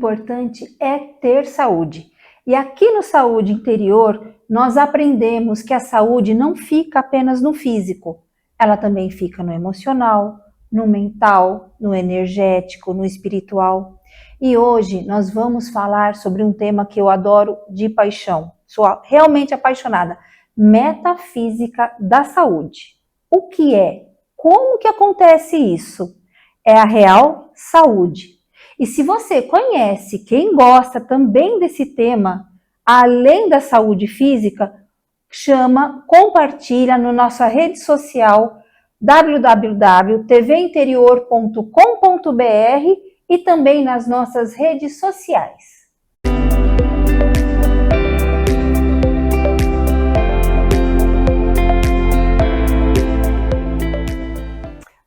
importante é ter saúde. E aqui no Saúde Interior, nós aprendemos que a saúde não fica apenas no físico, ela também fica no emocional, no mental, no energético, no espiritual. E hoje nós vamos falar sobre um tema que eu adoro de paixão, sou realmente apaixonada, metafísica da saúde. O que é? Como que acontece isso? É a real saúde. E se você conhece quem gosta também desse tema, além da saúde física, compartilha na nossa rede social www.tvinterior.com.br e também nas nossas redes sociais.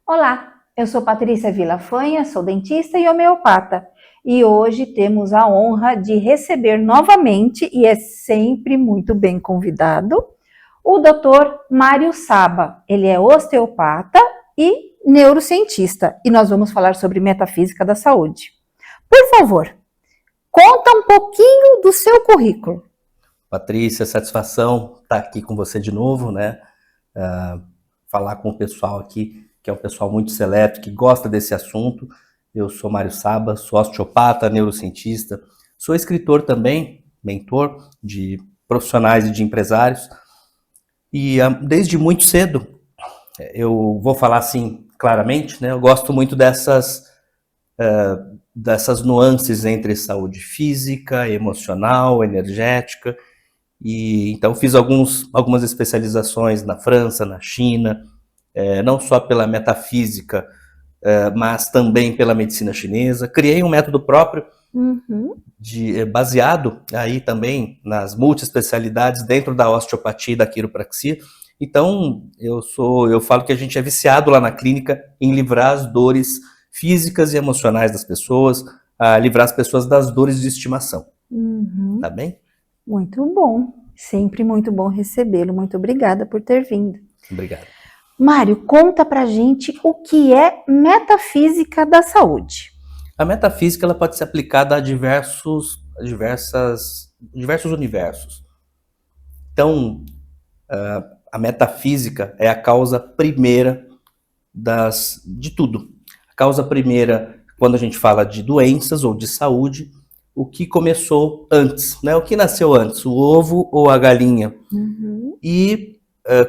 Olá, eu sou Patrícia Villafanha, sou dentista e homeopata. E hoje temos a honra de receber novamente, e é sempre muito bem convidado, o Dr. Mário Saba. Ele é osteopata e neurocientista. E nós vamos falar sobre metafísica da saúde. Por favor, conta um pouquinho do seu currículo. Patrícia, satisfação estar aqui com você de novo, né? Falar com o pessoal aqui, que é um pessoal muito seleto, que gosta desse assunto. Eu sou Mário Saba, sou osteopata, neurocientista, sou escritor também, mentor de profissionais e de empresários. E desde muito cedo, eu vou falar assim claramente, né? Eu gosto muito dessas nuances entre saúde física, emocional, energética. E então fiz algumas especializações na França, na China, não só pela metafísica, mas também pela medicina chinesa. Criei um método próprio, baseado aí também nas multiespecialidades dentro da osteopatia e da quiropraxia. Então, eu falo que a gente é viciado lá na clínica em livrar as dores físicas e emocionais das pessoas, a livrar as pessoas das dores de estimação. Tá bem? Muito bom. Sempre muito bom recebê-lo. Muito obrigada por ter vindo. Obrigado. Mário, conta pra gente o que é metafísica da saúde. A metafísica ela pode ser aplicada a diversos universos. Então, a metafísica é a causa primeira de tudo. A causa primeira, quando a gente fala de doenças ou de saúde, o que começou antes, né? O que nasceu antes, o ovo ou a galinha? E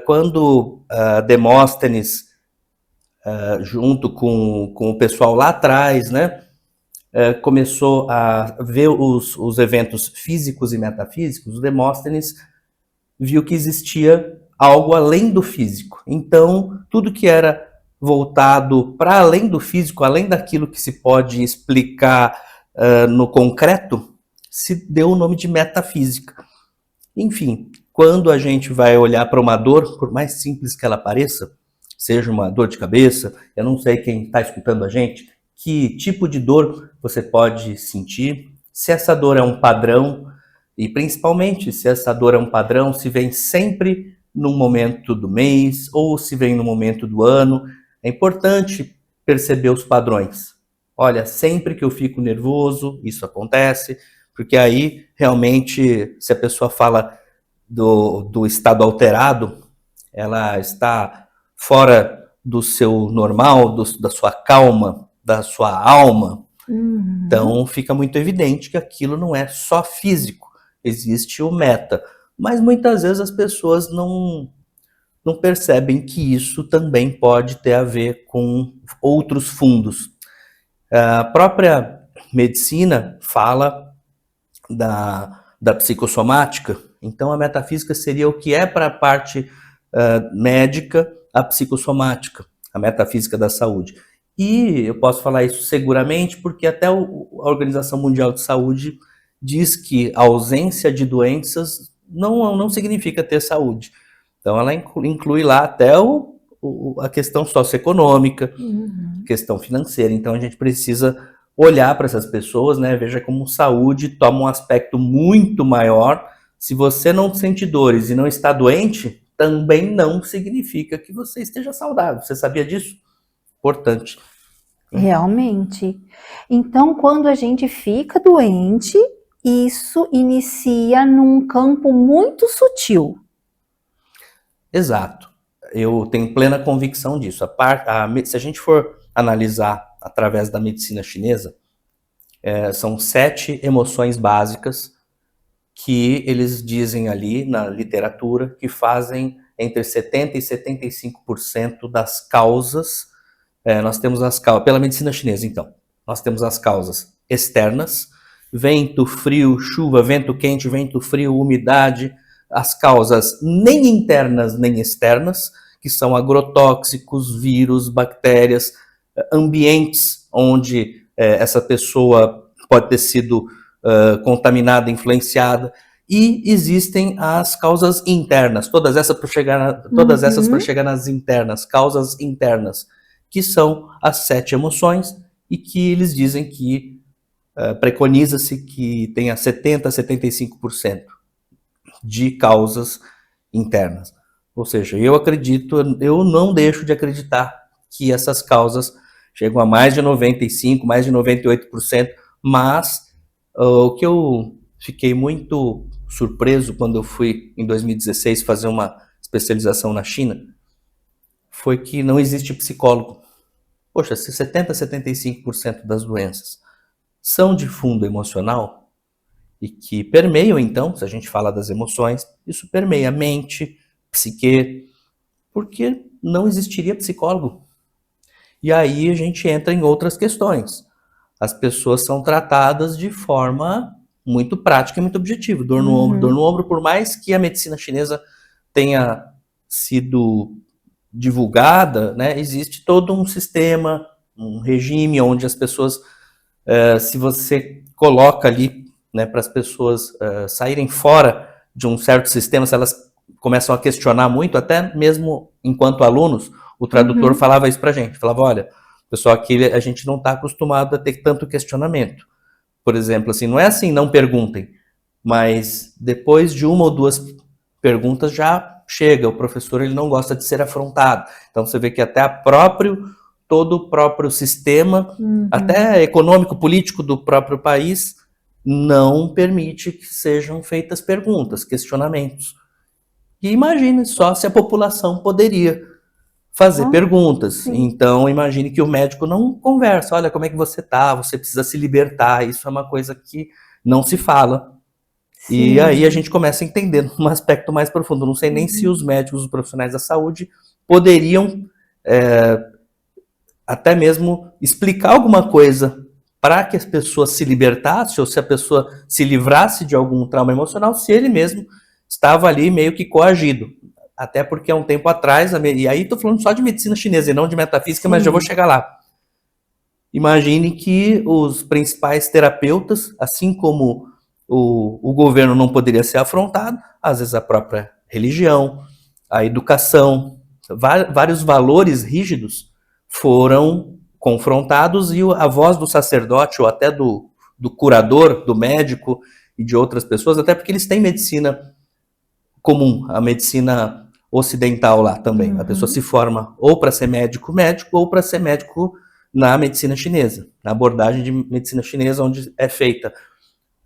quando Demóstenes, junto com o pessoal lá atrás, né, começou a ver os eventos físicos e metafísicos, Demóstenes viu que existia algo além do físico. Então, tudo que era voltado para além do físico, além daquilo que se pode explicar no concreto, se deu o nome de metafísica. Enfim, quando a gente vai olhar para uma dor, por mais simples que ela pareça, seja uma dor de cabeça, eu não sei quem está escutando a gente, que tipo de dor você pode sentir, se essa dor é um padrão, e principalmente se essa dor é um padrão, se vem sempre num momento do mês, ou se vem no momento do ano, é importante perceber os padrões. Olha, sempre que eu fico nervoso, isso acontece, porque aí, realmente, se a pessoa fala do estado alterado, ela está fora do seu normal, da sua calma, da sua alma. Então, fica muito evidente que aquilo não é só físico, existe o meta. Mas, muitas vezes, as pessoas não percebem que isso também pode ter a ver com outros fundos. A própria medicina fala da psicossomática, então a metafísica seria o que é para a parte médica, a psicossomática, a metafísica da saúde. E eu posso falar isso seguramente porque até a Organização Mundial de Saúde diz que a ausência de doenças não significa ter saúde. Então ela inclui lá até a questão socioeconômica, questão financeira. Então a gente precisa olhar para essas pessoas, né? Veja como saúde toma um aspecto muito maior. Se você não sente dores e não está doente, também não significa que você esteja saudável. Você sabia disso? Importante. Realmente. Então, quando a gente fica doente, isso inicia num campo muito sutil. Exato. Eu tenho plena convicção disso. Se a gente for analisar através da medicina chinesa, são 7 emoções básicas que eles dizem ali na literatura que fazem entre 70% e 75% das causas. Nós temos as causas, pela medicina chinesa, então, nós temos as causas externas, vento, frio, chuva, vento quente, vento frio, umidade, as causas nem internas nem externas, que são agrotóxicos, vírus, bactérias, ambientes onde essa pessoa pode ter sido contaminada, influenciada, e existem as causas internas, todas essas para chegar nas internas, causas internas, que são as 7 emoções, e que eles dizem que preconiza-se que tenha 70% a 75% de causas internas. Ou seja, eu não deixo de acreditar que essas causas chegam a mais de 95%, mais de 98%, mas o que eu fiquei muito surpreso quando eu fui, em 2016, fazer uma especialização na China, foi que não existe psicólogo. Poxa, se 70% a 75% das doenças são de fundo emocional, e que permeiam, então, se a gente fala das emoções, isso permeia mente, psique, porque não existiria psicólogo. E aí a gente entra em outras questões. As pessoas são tratadas de forma muito prática e muito objetiva. Dor no ombro, por mais que a medicina chinesa tenha sido divulgada, né, existe todo um sistema, um regime onde as pessoas, se você coloca ali, né, para as pessoas saírem fora de um certo sistema, se elas começam a questionar muito, até mesmo enquanto alunos, o tradutor falava isso pra gente, falava, olha, pessoal, aqui a gente não está acostumado a ter tanto questionamento. Por exemplo, assim, não é assim, não perguntem, mas depois de uma ou duas perguntas já chega, o professor ele não gosta de ser afrontado. Então você vê que até todo o próprio sistema, até econômico, político do próprio país, não permite que sejam feitas perguntas, questionamentos. E imagine só se a população poderia fazer perguntas. Sim. Então, imagine que o médico não conversa. Olha, como é que você tá? Você precisa se libertar. Isso é uma coisa que não se fala. Sim. E aí a gente começa a entender um aspecto mais profundo. Não sei nem se os médicos, os profissionais da saúde, poderiam até mesmo explicar alguma coisa para que as pessoas se libertassem, ou se a pessoa se livrasse de algum trauma emocional, se ele mesmo estava ali meio que coagido. Até porque há um tempo atrás, e aí estou falando só de medicina chinesa e não de metafísica, Sim. mas já vou chegar lá. Imagine que os principais terapeutas, assim como o governo não poderia ser afrontado, às vezes a própria religião, a educação, vários valores rígidos foram confrontados e a voz do sacerdote ou até do curador, do médico e de outras pessoas, até porque eles têm medicina comum, a medicina ocidental lá também. A pessoa se forma ou para ser médico ou para ser médico na medicina chinesa, na abordagem de medicina chinesa, onde é feita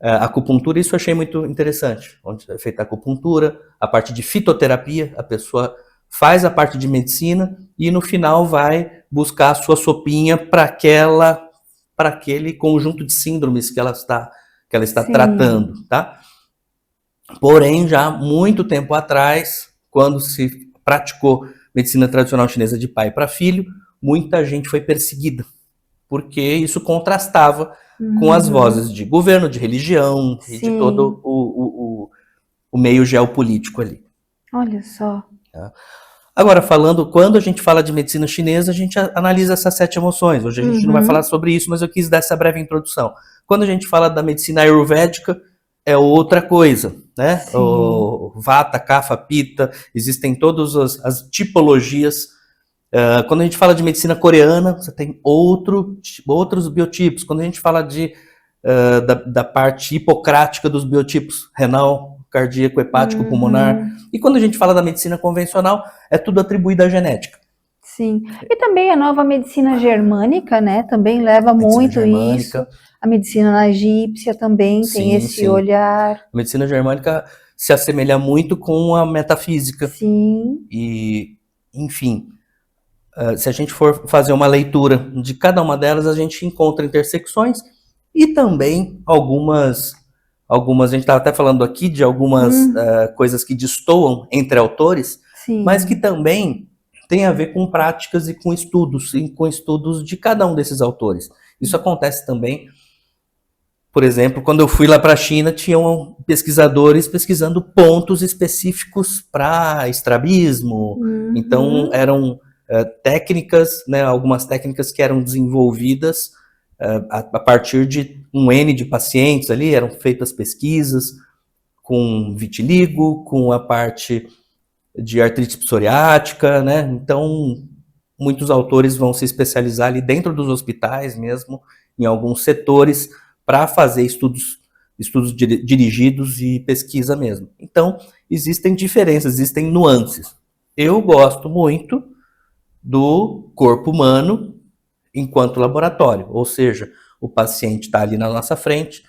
a acupuntura. Isso eu achei muito interessante, onde é feita a acupuntura, a parte de fitoterapia, a pessoa faz a parte de medicina e no final vai buscar a sua sopinha para aquele conjunto de síndromes que ela está tratando, tá? Porém, já muito tempo atrás, quando se praticou medicina tradicional chinesa de pai para filho, muita gente foi perseguida, porque isso contrastava com as vozes de governo, de religião e de todo o meio geopolítico ali. Olha só. Agora, quando a gente fala de medicina chinesa, a gente analisa essas 7 emoções. Hoje a gente não vai falar sobre isso, mas eu quis dar essa breve introdução. Quando a gente fala da medicina ayurvédica, é outra coisa, né? O Vata, Kapha, Pitta, existem todas as tipologias. Quando a gente fala de medicina coreana, você tem outros biotipos. Quando a gente fala da parte hipocrática dos biotipos, renal, cardíaco, hepático, pulmonar. E quando a gente fala da medicina convencional, é tudo atribuído à genética. Sim. E também a nova medicina germânica, né? Também leva muito isso. A medicina egípcia também tem esse olhar. A medicina germânica se assemelha muito com a metafísica. Sim. E, enfim, se a gente for fazer uma leitura de cada uma delas, a gente encontra intersecções e também algumas a gente estava até falando aqui de algumas coisas que destoam entre autores, Sim. mas que também tem a ver com práticas e com estudos de cada um desses autores. Isso acontece também, por exemplo, quando eu fui lá para a China, tinham pesquisadores pesquisando pontos específicos para estrabismo. Então, eram técnicas, né, algumas técnicas que eram desenvolvidas a partir de um N de pacientes ali, eram feitas pesquisas com vitiligo, com a parte de artrite psoriática, né? Então, muitos autores vão se especializar ali dentro dos hospitais mesmo, em alguns setores, para fazer estudos dirigidos e pesquisa mesmo. Então, existem diferenças, existem nuances. Eu gosto muito do corpo humano enquanto laboratório, ou seja, o paciente está ali na nossa frente,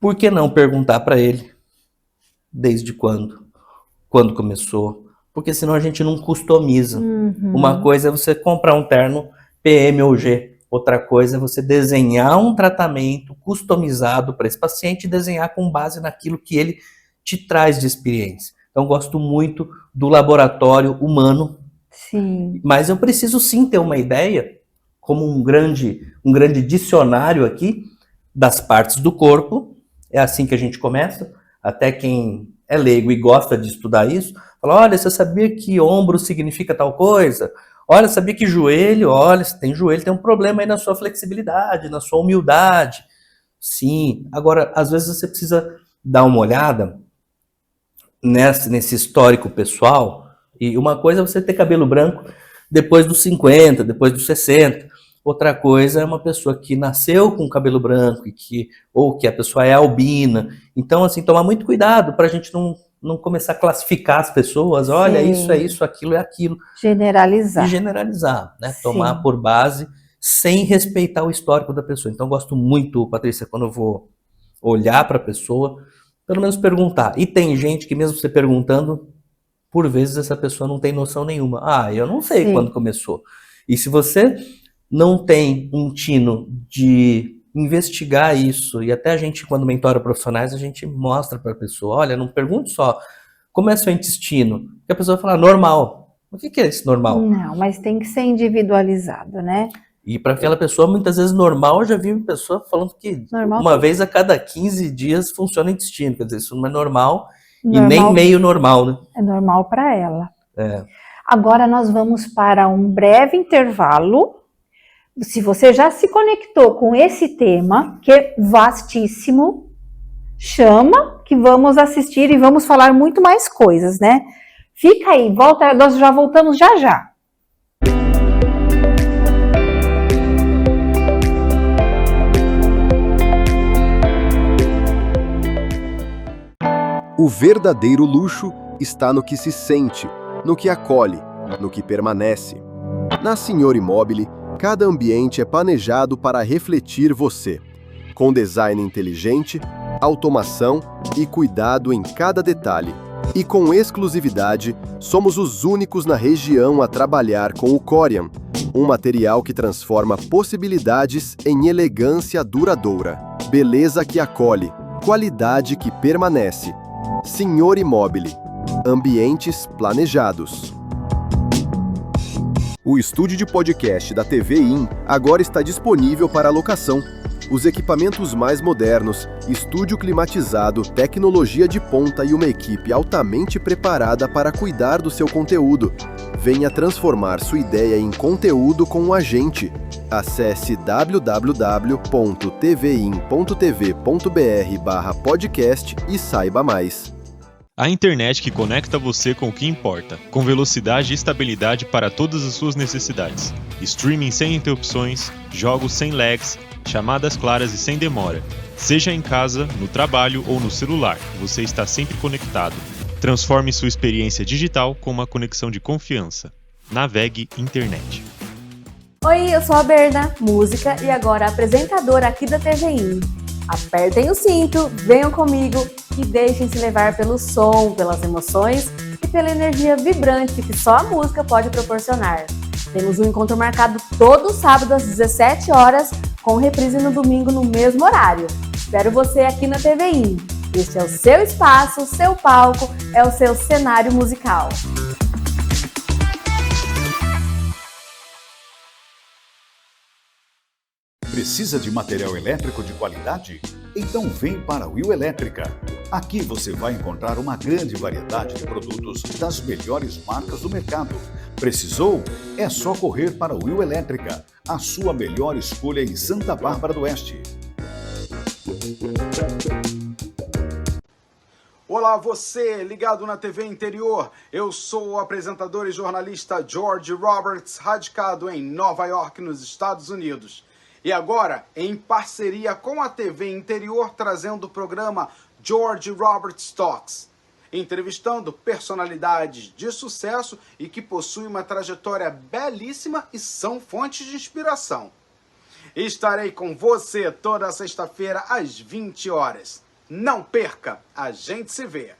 por que não perguntar para ele desde quando começou? Porque senão a gente não customiza. Uma coisa é você comprar um terno PM ou G, outra coisa é você desenhar um tratamento customizado para esse paciente e desenhar com base naquilo que ele te traz de experiência. Então, gosto muito do laboratório humano. Sim. Mas eu preciso sim ter uma ideia, como um grande dicionário aqui, das partes do corpo. É assim que a gente começa. Até quem é leigo e gosta de estudar isso, fala, olha, você sabia que ombro significa tal coisa? Olha, sabia que joelho, olha, se tem joelho, tem um problema aí na sua flexibilidade, na sua humildade. Sim. Agora, às vezes você precisa dar uma olhada nesse histórico pessoal, e uma coisa é você ter cabelo branco depois dos 50, depois dos 60. Outra coisa é uma pessoa que nasceu com cabelo branco ou que a pessoa é albina. Então, assim, tomar muito cuidado para a gente não começar a classificar as pessoas. Olha, isso é isso, aquilo é aquilo. Generalizar. E generalizar, né? Sim. Tomar por base sem respeitar o histórico da pessoa. Então, eu gosto muito, Patrícia, quando eu vou olhar para a pessoa, pelo menos perguntar. E tem gente que mesmo você perguntando, por vezes essa pessoa não tem noção nenhuma. Eu não sei quando começou. E se você não tem um tino de investigar isso, e até a gente, quando mentora profissionais, a gente mostra para a pessoa, olha, não pergunte só como é seu intestino, que a pessoa fala, normal. O que é esse normal? Não, mas tem que ser individualizado, né? E para aquela pessoa, muitas vezes normal, eu já vi uma pessoa falando que uma vez a cada 15 dias funciona o intestino, quer dizer, isso não é normal. E nem meio normal, né? É normal para ela. Agora nós vamos para um breve intervalo. Se você já se conectou com esse tema, que é vastíssimo, chama que vamos assistir e vamos falar muito mais coisas, né? Fica aí, nós já voltamos já já. O verdadeiro luxo está no que se sente, no que acolhe, no que permanece. Na Senhor Imóvel, cada ambiente é planejado para refletir você, com design inteligente, automação e cuidado em cada detalhe. E com exclusividade, somos os únicos na região a trabalhar com o Corian, um material que transforma possibilidades em elegância duradoura, beleza que acolhe, qualidade que permanece. Senhor Imóvel, ambientes planejados. O estúdio de podcast da TV IN agora está disponível para locação. Os equipamentos mais modernos, estúdio climatizado, tecnologia de ponta e uma equipe altamente preparada para cuidar do seu conteúdo. Venha transformar sua ideia em conteúdo com a gente. Acesse www.tvin.tv.br/podcast e saiba mais. A internet que conecta você com o que importa, com velocidade e estabilidade para todas as suas necessidades. Streaming sem interrupções, jogos sem lags, chamadas claras e sem demora. Seja em casa, no trabalho ou no celular, você está sempre conectado. Transforme sua experiência digital com uma conexão de confiança. Navegue Internet. Oi, eu sou a Berna, música e agora apresentadora aqui da TVI. Apertem o cinto, venham comigo e deixem-se levar pelo som, pelas emoções e pela energia vibrante que só a música pode proporcionar. Temos um encontro marcado todo sábado às 17 horas, com reprise no domingo no mesmo horário. Espero você aqui na TVI. Este é o seu espaço, o seu palco, é o seu cenário musical. Precisa de material elétrico de qualidade? Então vem para a Will Elétrica. Aqui você vai encontrar uma grande variedade de produtos das melhores marcas do mercado. Precisou? É só correr para a Will Elétrica, a sua melhor escolha em Santa Bárbara do Oeste. Olá, você ligado na TV Interior. Eu sou o apresentador e jornalista George Roberts, radicado em Nova York, nos Estados Unidos. E agora, em parceria com a TV Interior, trazendo o programa George Roberts Talks, entrevistando personalidades de sucesso e que possuem uma trajetória belíssima e são fontes de inspiração. Estarei com você toda sexta-feira às 20 horas. Não perca, a gente se vê.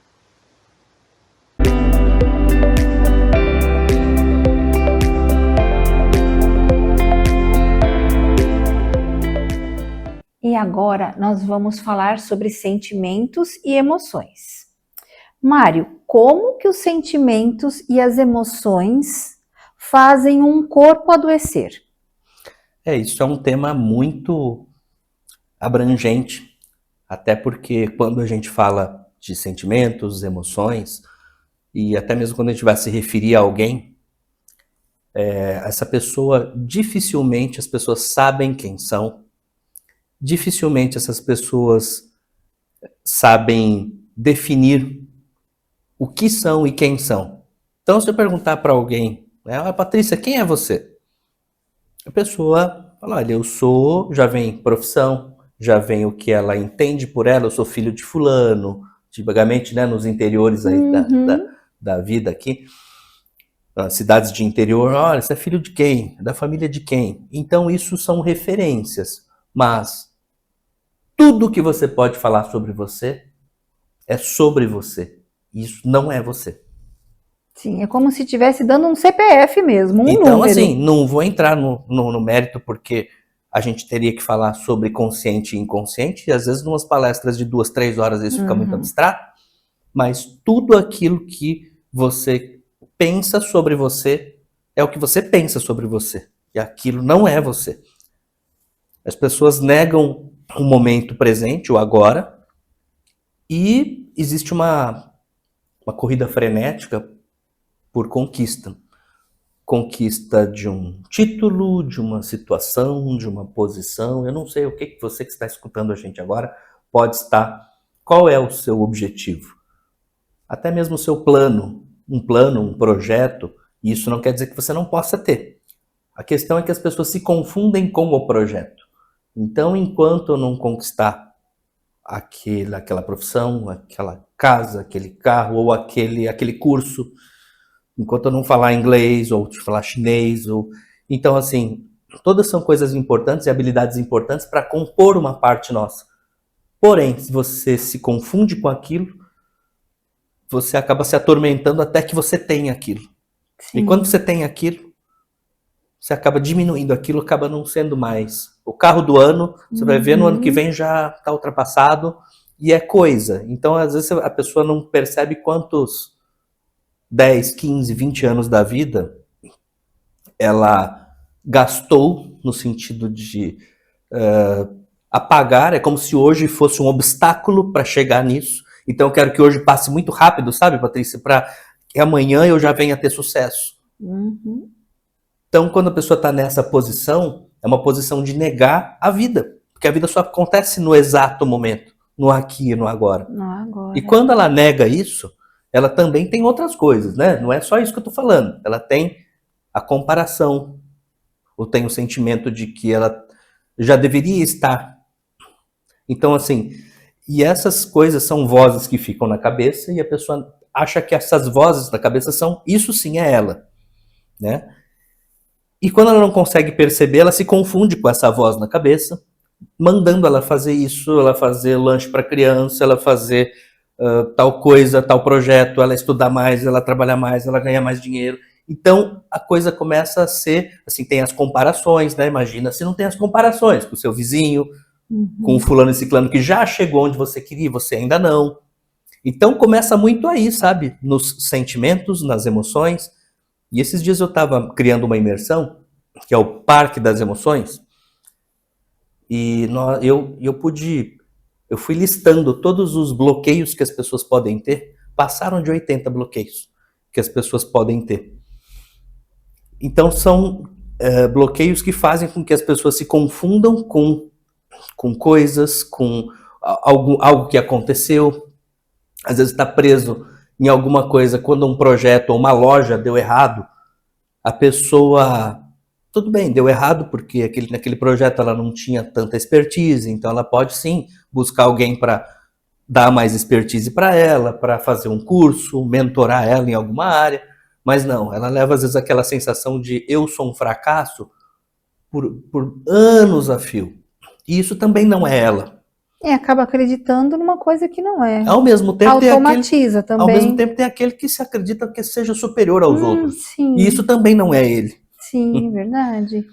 E agora nós vamos falar sobre sentimentos e emoções. Mário, como que os sentimentos e as emoções fazem um corpo adoecer? Isso é um tema muito abrangente, até porque quando a gente fala de sentimentos, emoções, e até mesmo quando a gente vai se referir a alguém, essa pessoa, dificilmente as pessoas sabem quem são, dificilmente essas pessoas sabem definir o que são e quem são. Então, se eu perguntar para alguém, Patrícia, quem é você? A pessoa fala, olha, eu sou, já vem profissão, já vem o que ela entende por ela, eu sou filho de fulano, tipicamente, né, nos interiores aí da vida aqui, cidades de interior, olha, você é filho de quem? Da família de quem? Então, isso são referências. Mas tudo que você pode falar sobre você é sobre você. Isso não é você. Sim, é como se estivesse dando um CPF mesmo, um então, número. Assim, não vou entrar no mérito, porque a gente teria que falar sobre consciente e inconsciente, e às vezes, numas palestras de 2, 3 horas, isso fica muito abstrato, mas tudo aquilo que você pensa sobre você é o que você pensa sobre você. E aquilo não é você. As pessoas negam o momento presente, o agora, e existe uma corrida frenética por conquista. Conquista de um título, de uma situação, de uma posição. Eu não sei o que você que está escutando a gente agora pode estar. Qual é o seu objetivo? Até mesmo o seu plano, um projeto. E isso não quer dizer que você não possa ter. A questão é que as pessoas se confundem com o projeto. Então, enquanto eu não conquistar aquela profissão, aquela casa, aquele carro ou aquele curso, enquanto eu não falar inglês ou falar chinês, então, assim, todas são coisas importantes e habilidades importantes para compor uma parte nossa. Porém, se você se confunde com aquilo, você acaba se atormentando até que você tenha aquilo. Sim. E quando você tem aquilo, você acaba diminuindo aquilo, acaba não sendo mais. O carro do ano, você vai ver no ano que vem já está ultrapassado e é coisa. Então, às vezes, a pessoa não percebe quantos 10, 15, 20 anos da vida ela gastou no sentido de apagar. É como se hoje fosse um obstáculo para chegar nisso. Então, eu quero que hoje passe muito rápido, sabe, Patrícia? Para que amanhã eu já venha a ter sucesso. Então, quando a pessoa está nessa posição, é uma posição de negar a vida. Porque a vida só acontece no exato momento, no aqui e no agora. E quando ela nega isso, ela também tem outras coisas, né? Não é só isso que eu estou falando. Ela tem a comparação, ou tem o sentimento de que ela já deveria estar. Então, assim, e essas coisas são vozes que ficam na cabeça e a pessoa acha que essas vozes na cabeça são, isso sim é ela. né? E quando ela não consegue perceber, ela se confunde com essa voz na cabeça, mandando ela fazer isso, ela fazer lanche para criança, ela fazer tal coisa, tal projeto, ela estudar mais, ela trabalhar mais, ela ganhar mais dinheiro. Então, a coisa começa a ser, assim, tem as comparações, né? Imagina se não tem as comparações com o seu vizinho, com o fulano e ciclano que já chegou onde você queria e você ainda não. Então, começa muito aí, sabe? Nos sentimentos, nas emoções. E esses dias eu estava criando uma imersão, que é o Parque das Emoções, e eu fui listando todos os bloqueios que as pessoas podem ter, passaram de 80 bloqueios que as pessoas podem ter. Então são bloqueios que fazem com que as pessoas se confundam com coisas, com algo que aconteceu, às vezes está preso em alguma coisa, quando um projeto ou uma loja deu errado, a pessoa, tudo bem, deu errado porque naquele projeto ela não tinha tanta expertise, então ela pode sim buscar alguém para dar mais expertise para ela, para fazer um curso, mentorar ela em alguma área, mas não, ela leva às vezes aquela sensação de eu sou um fracasso por anos a fio. E isso também não é ela. Acaba acreditando numa coisa que não é. Ao mesmo tempo automatiza também. Ao mesmo tempo tem aquele que se acredita que seja superior aos outros. Sim. E isso também não é ele. Sim, verdade.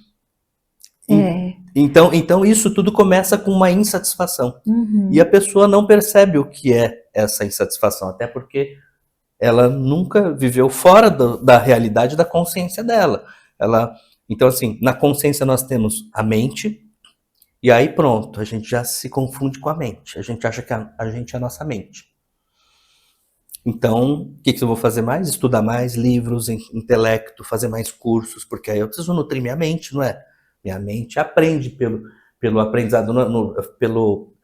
Então isso tudo começa com uma insatisfação. E a pessoa não percebe o que é essa insatisfação, até porque ela nunca viveu fora da realidade da consciência dela. Então, assim, na consciência nós temos a mente, e aí pronto, a gente já se confunde com a mente. A gente acha que a gente é a nossa mente. Então, o que eu vou fazer mais? Estudar mais livros, intelecto, fazer mais cursos, porque aí eu preciso nutrir minha mente, não é? Minha mente aprende pelo aprendizado, pelo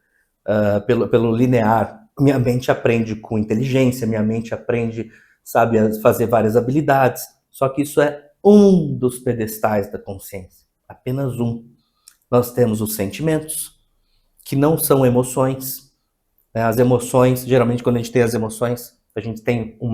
linear. Minha mente aprende com inteligência, minha mente aprende, sabe, a fazer várias habilidades. Só que isso é um dos pedestais da consciência, apenas um. Nós temos os sentimentos, que não são emoções. As emoções, geralmente quando a gente tem as emoções, a gente tem um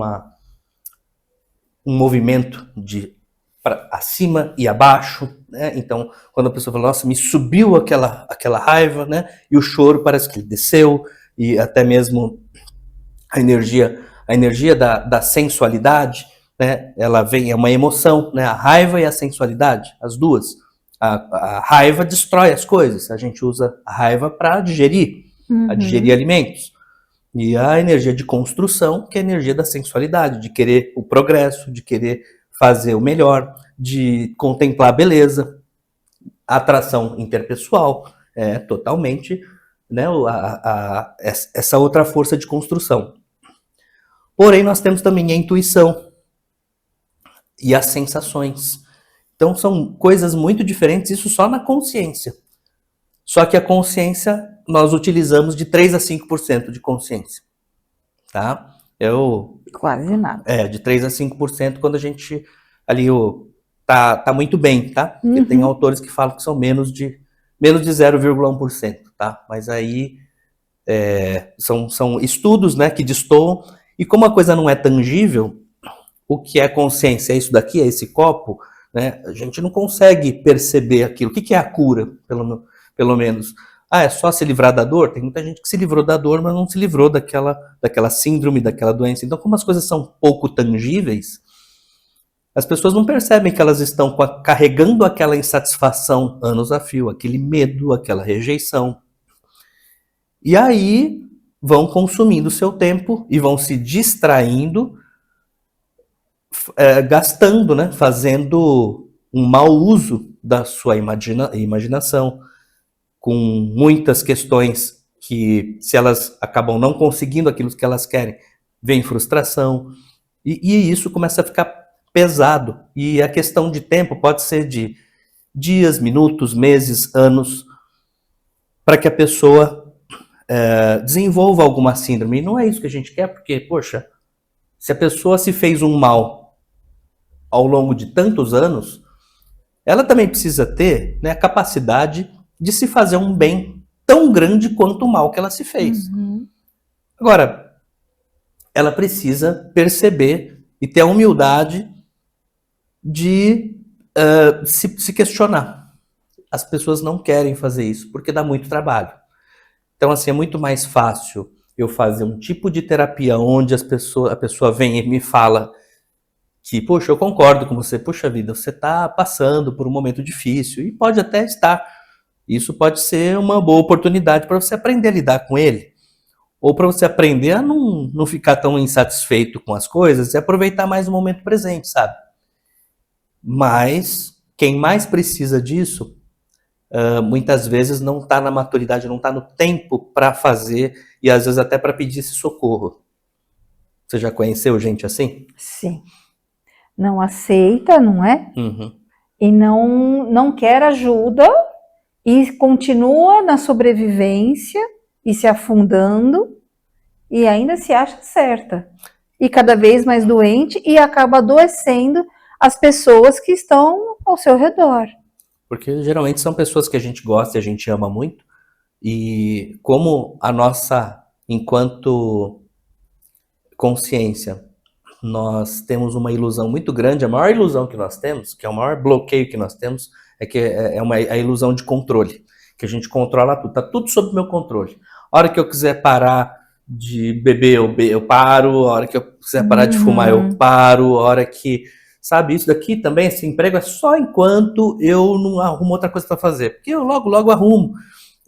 movimento de para acima e abaixo, né? Então, quando a pessoa fala, nossa, me subiu aquela raiva, né? E o choro parece que desceu, e até mesmo a energia da sensualidade, né? Ela vem, é uma emoção, né? A raiva e a sensualidade, as duas. A raiva destrói as coisas, a gente usa a raiva para digerir, a digerir alimentos. E a energia de construção, que é a energia da sensualidade, de querer o progresso, de querer fazer o melhor, de contemplar a beleza, a atração interpessoal, totalmente, né, essa outra força de construção. Porém, nós temos também a intuição e as sensações. Então, são coisas muito diferentes, isso só na consciência. Só que a consciência, nós utilizamos de 3 a 5% de consciência, tá? Quase nada. De 3 a 5% quando a gente ali tá muito bem, tá? Porque tem autores que falam que são menos de 0,1%, tá? Mas aí são estudos, né, que destoam, e como a coisa não é tangível, o que é consciência? É isso daqui? É esse copo? Né? A gente não consegue perceber aquilo. O que é a cura, pelo menos? É só se livrar da dor? Tem muita gente que se livrou da dor, mas não se livrou daquela síndrome, daquela doença. Então, como as coisas são pouco tangíveis, as pessoas não percebem que elas estão carregando aquela insatisfação anos a fio, aquele medo, aquela rejeição. E aí vão consumindo o seu tempo e vão se distraindo, gastando, né, fazendo um mau uso da sua imaginação, com muitas questões que, se elas acabam não conseguindo aquilo que elas querem, vem frustração, e isso começa a ficar pesado. E a questão de tempo pode ser de dias, minutos, meses, anos, para que a pessoa desenvolva alguma síndrome. E não é isso que a gente quer, porque, poxa, se a pessoa se fez um mal ao longo de tantos anos, ela também precisa ter, né, a capacidade de se fazer um bem tão grande quanto o mal que ela se fez. Agora, ela precisa perceber e ter a humildade de se questionar. As pessoas não querem fazer isso porque dá muito trabalho. Então, assim, é muito mais fácil eu fazer um tipo de terapia onde a pessoa vem e me fala que, poxa, eu concordo com você, puxa vida, você está passando por um momento difícil, e pode até estar. Isso pode ser uma boa oportunidade para você aprender a lidar com ele, ou para você aprender a não ficar tão insatisfeito com as coisas e aproveitar mais o momento presente, sabe? Mas quem mais precisa disso, muitas vezes não está na maturidade, não está no tempo para fazer, e às vezes até para pedir esse socorro. Você já conheceu gente assim? Sim. Não aceita, não é? Uhum. E não quer ajuda e continua na sobrevivência e se afundando e ainda se acha certa. E cada vez mais doente e acaba adoecendo as pessoas que estão ao seu redor. Porque geralmente são pessoas que a gente gosta e a gente ama muito, e como a nossa, enquanto consciência, nós temos uma ilusão muito grande, a maior ilusão que nós temos, que é o maior bloqueio que nós temos, é a ilusão de controle, que a gente controla tudo, tá tudo sob meu controle. A hora que eu quiser parar de beber, eu paro, a hora que eu quiser parar de fumar, eu paro, a hora que... Sabe, isso daqui também, esse emprego é só enquanto eu não arrumo outra coisa para fazer, porque eu logo arrumo.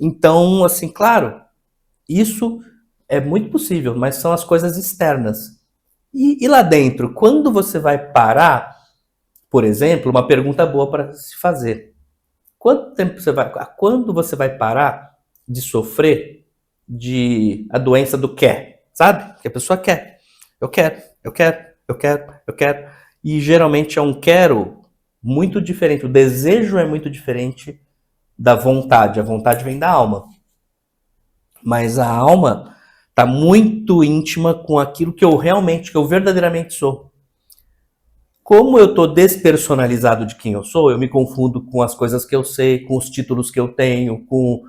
Então, assim, claro, isso é muito possível, mas são as coisas externas. E lá dentro, quando você vai parar, por exemplo, uma pergunta boa para se fazer. Quando você vai parar de sofrer a doença do quer, sabe? Que a pessoa quer. Eu quero. E geralmente é um quero muito diferente. O desejo é muito diferente da vontade. A vontade vem da alma. Mas a alma está muito íntima com aquilo que eu verdadeiramente sou. Como eu estou despersonalizado de quem eu sou, eu me confundo com as coisas que eu sei, com os títulos que eu tenho, com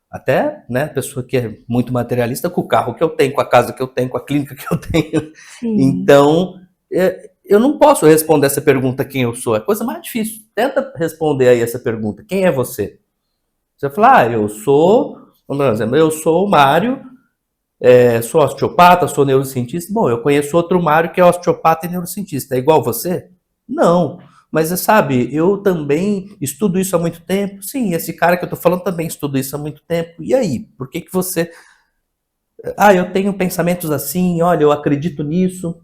até, né, pessoa que é muito materialista, com o carro que eu tenho, com a casa que eu tenho, com a clínica que eu tenho. Sim. Então, eu não posso responder essa pergunta, quem eu sou. É a coisa mais difícil. Tenta responder aí essa pergunta. Quem é você? Você vai falar, eu sou o Mário, sou osteopata, sou neurocientista. Bom, eu conheço outro Mário que é osteopata e neurocientista. É igual você? Não. Mas você sabe, eu também estudo isso há muito tempo. Sim, esse cara que eu tô falando também estuda isso há muito tempo. E aí? Por que você... eu tenho pensamentos assim, olha, eu acredito nisso.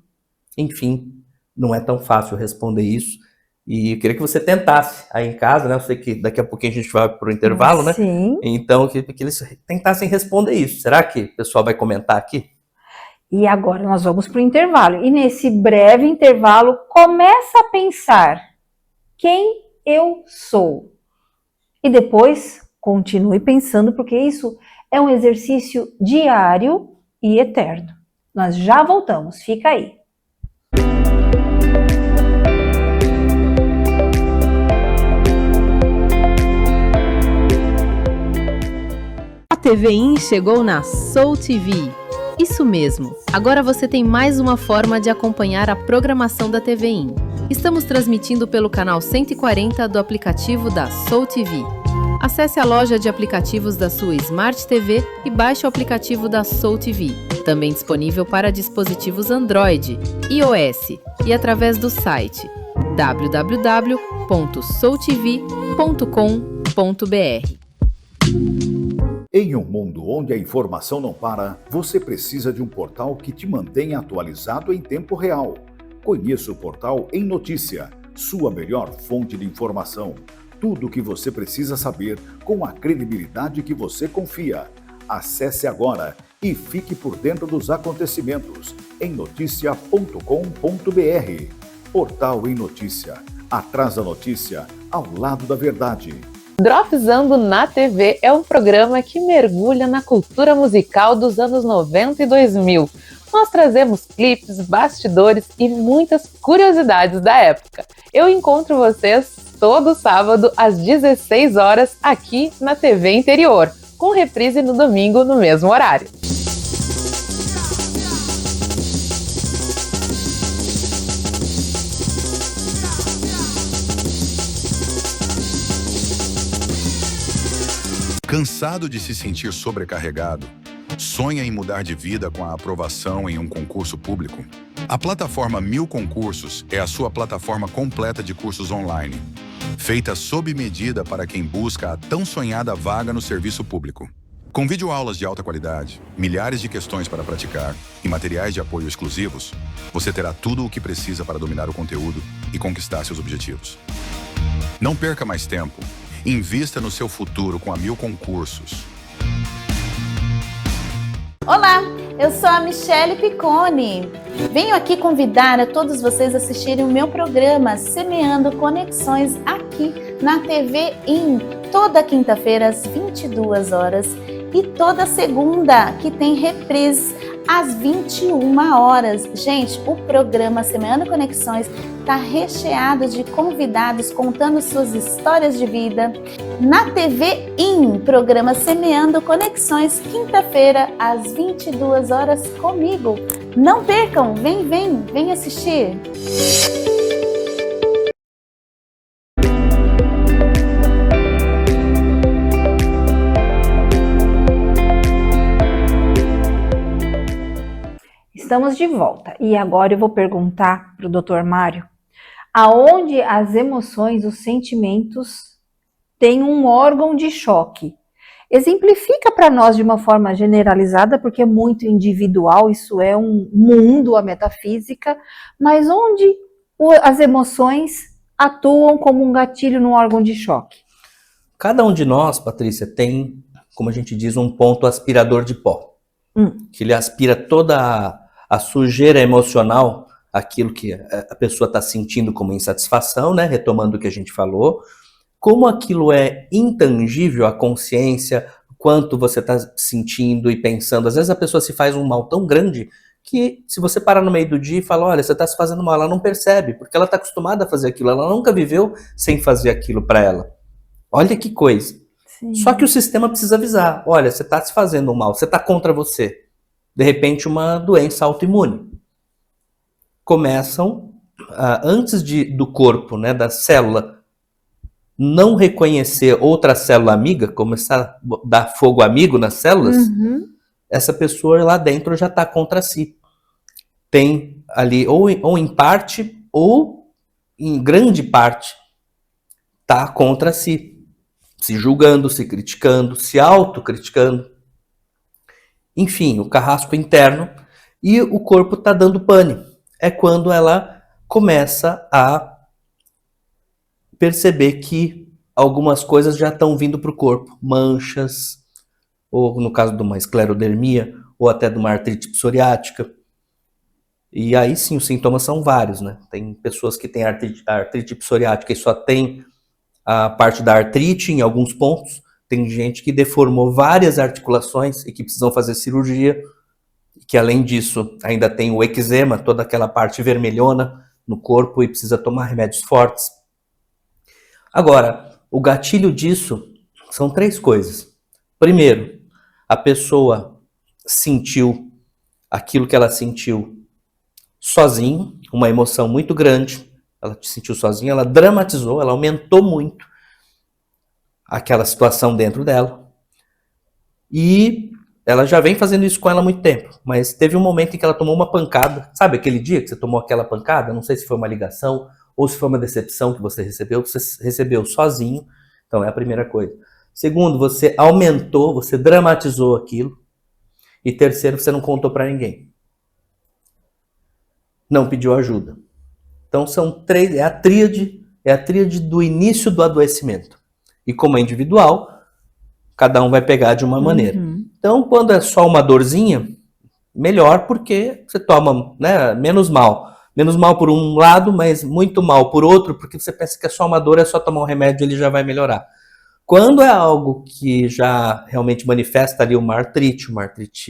Enfim, não é tão fácil responder isso. E eu queria que você tentasse aí em casa, né? Eu sei que daqui a pouquinho a gente vai para o intervalo, né? Sim. Então, que eles tentassem responder isso. Será que o pessoal vai comentar aqui? E agora nós vamos para o intervalo. E nesse breve intervalo, começa a pensar quem eu sou. E depois, continue pensando, porque isso é um exercício diário e eterno. Nós já voltamos, fica aí. A TVIN chegou na Soul TV. Isso mesmo, agora você tem mais uma forma de acompanhar a programação da TVIN. Estamos transmitindo pelo canal 140 do aplicativo da Soul TV. Acesse a loja de aplicativos da sua Smart TV e baixe o aplicativo da Soul TV, também disponível para dispositivos Android, iOS e através do site www.soultv.com.br. Em um mundo onde a informação não para, você precisa de um portal que te mantenha atualizado em tempo real. Conheça o portal Em Notícia, sua melhor fonte de informação. Tudo o que você precisa saber com a credibilidade que você confia. Acesse agora e fique por dentro dos acontecimentos em noticia.com.br. Portal Em Notícia. Atrás da notícia, ao lado da verdade. Dropzando na TV é um programa que mergulha na cultura musical dos anos 90 e 2000. Nós trazemos clipes, bastidores e muitas curiosidades da época. Eu encontro vocês todo sábado às 16 horas aqui na TV Interior, com reprise no domingo no mesmo horário. Cansado de se sentir sobrecarregado? Sonha em mudar de vida com a aprovação em um concurso público? A plataforma 1000 Concursos é a sua plataforma completa de cursos online, feita sob medida para quem busca a tão sonhada vaga no serviço público. Com videoaulas de alta qualidade, milhares de questões para praticar e materiais de apoio exclusivos, você terá tudo o que precisa para dominar o conteúdo e conquistar seus objetivos. Não perca mais tempo. Invista no seu futuro com a 1000 Concursos. Olá, eu sou a Michele Piccone. Venho aqui convidar a todos vocês a assistirem o meu programa Semeando Conexões aqui na TV IN, toda quinta-feira às 22 horas e toda segunda, que tem reprise às 21 horas. Gente, o programa Semeando Conexões está recheado de convidados contando suas histórias de vida. Na TV IN, programa Semeando Conexões, quinta-feira às 22 horas comigo. Não percam, vem assistir. Estamos de volta e agora eu vou perguntar para o Dr. Mário aonde as emoções, os sentimentos têm um órgão de choque. Exemplifica para nós de uma forma generalizada, porque é muito individual, isso é um mundo, a metafísica, mas onde as emoções atuam como um gatilho no órgão de choque? Cada um de nós, Patrícia, tem, como a gente diz, um ponto aspirador de pó, que ele aspira toda a sujeira emocional, aquilo que a pessoa está sentindo como insatisfação, né? Retomando o que a gente falou, como aquilo é intangível, a consciência, quanto você está sentindo e pensando. Às vezes a pessoa se faz um mal tão grande que se você parar no meio do dia e falar, olha, você está se fazendo mal, ela não percebe, porque ela está acostumada a fazer aquilo, ela nunca viveu sem fazer aquilo para ela. Olha que coisa. Sim. Só que o sistema precisa avisar, olha, você está se fazendo mal, você está contra você. De repente, uma doença autoimune. Começam, antes do corpo, né, da célula, não reconhecer outra célula amiga, começar a dar fogo amigo nas células, essa pessoa lá dentro já está contra si. Tem ali, ou em parte, ou em grande parte, está contra si. Se julgando, se criticando, se autocriticando. Enfim, o carrasco interno, e o corpo está dando pane. É quando ela começa a perceber que algumas coisas já estão vindo para o corpo. Manchas, ou no caso de uma esclerodermia, ou até de uma artrite psoriática. E aí sim, os sintomas são vários, né? Tem pessoas que têm artrite psoriática e só tem a parte da artrite em alguns pontos. Tem gente que deformou várias articulações e que precisam fazer cirurgia, que além disso ainda tem o eczema, toda aquela parte vermelhona no corpo e precisa tomar remédios fortes. Agora, o gatilho disso são 3 coisas. Primeiro, a pessoa sentiu aquilo que ela sentiu sozinho, uma emoção muito grande, ela se sentiu sozinha, ela dramatizou, ela aumentou muito aquela situação dentro dela. E ela já vem fazendo isso com ela há muito tempo, mas teve um momento em que ela tomou uma pancada. Sabe aquele dia que você tomou aquela pancada? Não sei se foi uma ligação ou se foi uma decepção que você recebeu sozinho. Então é a primeira coisa. Segundo, você aumentou, você dramatizou aquilo. E terceiro, você não contou para ninguém. Não pediu ajuda. Então são 3, é a tríade do início do adoecimento. E como é individual, cada um vai pegar de uma maneira. Então, quando é só uma dorzinha, melhor, porque você toma, né, menos mal. Menos mal por um lado, mas muito mal por outro, porque você pensa que é só uma dor, é só tomar um remédio e ele já vai melhorar. Quando é algo que já realmente manifesta ali uma artrite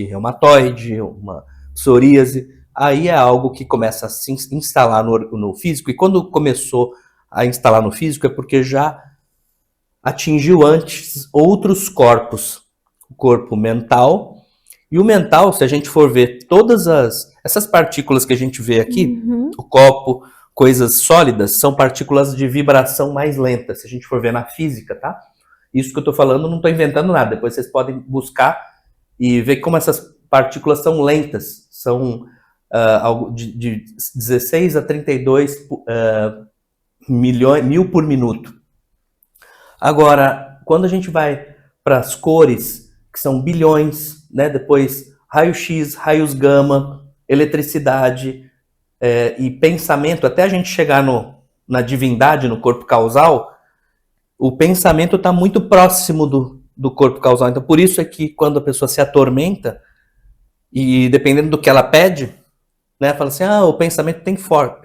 reumatoide, uma psoríase, aí é algo que começa a se instalar no físico. E quando começou a instalar no físico é porque já atingiu antes outros corpos, o corpo mental. E o mental, se a gente for ver todas essas partículas que a gente vê aqui, o copo, coisas sólidas, são partículas de vibração mais lenta, se a gente for ver na física, tá? Isso que eu estou falando, não estou inventando nada. Depois vocês podem buscar e ver como essas partículas são lentas. São de 16 a 32 mil por minuto. Agora, quando a gente vai para as cores, que são bilhões, né? Depois raio-x, raios gama, eletricidade e pensamento, até a gente chegar na divindade, no corpo causal, o pensamento está muito próximo do corpo causal. Então, por isso é que quando a pessoa se atormenta, e dependendo do que ela pede, né, fala assim, o pensamento tem força,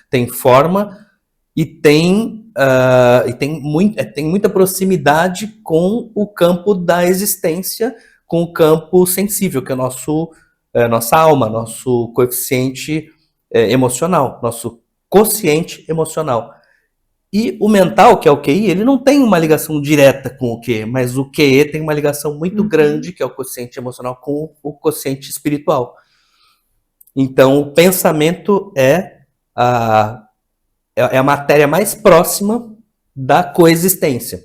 tem forma e tem muita proximidade com o campo da existência, com o campo sensível, que é nossa alma, nosso coeficiente emocional, nosso quociente emocional. E o mental, que é o QI, ele não tem uma ligação direta com o QE, mas o QE tem uma ligação muito grande, que é o quociente emocional, com o quociente espiritual. Então, o pensamento é a matéria mais próxima da coexistência.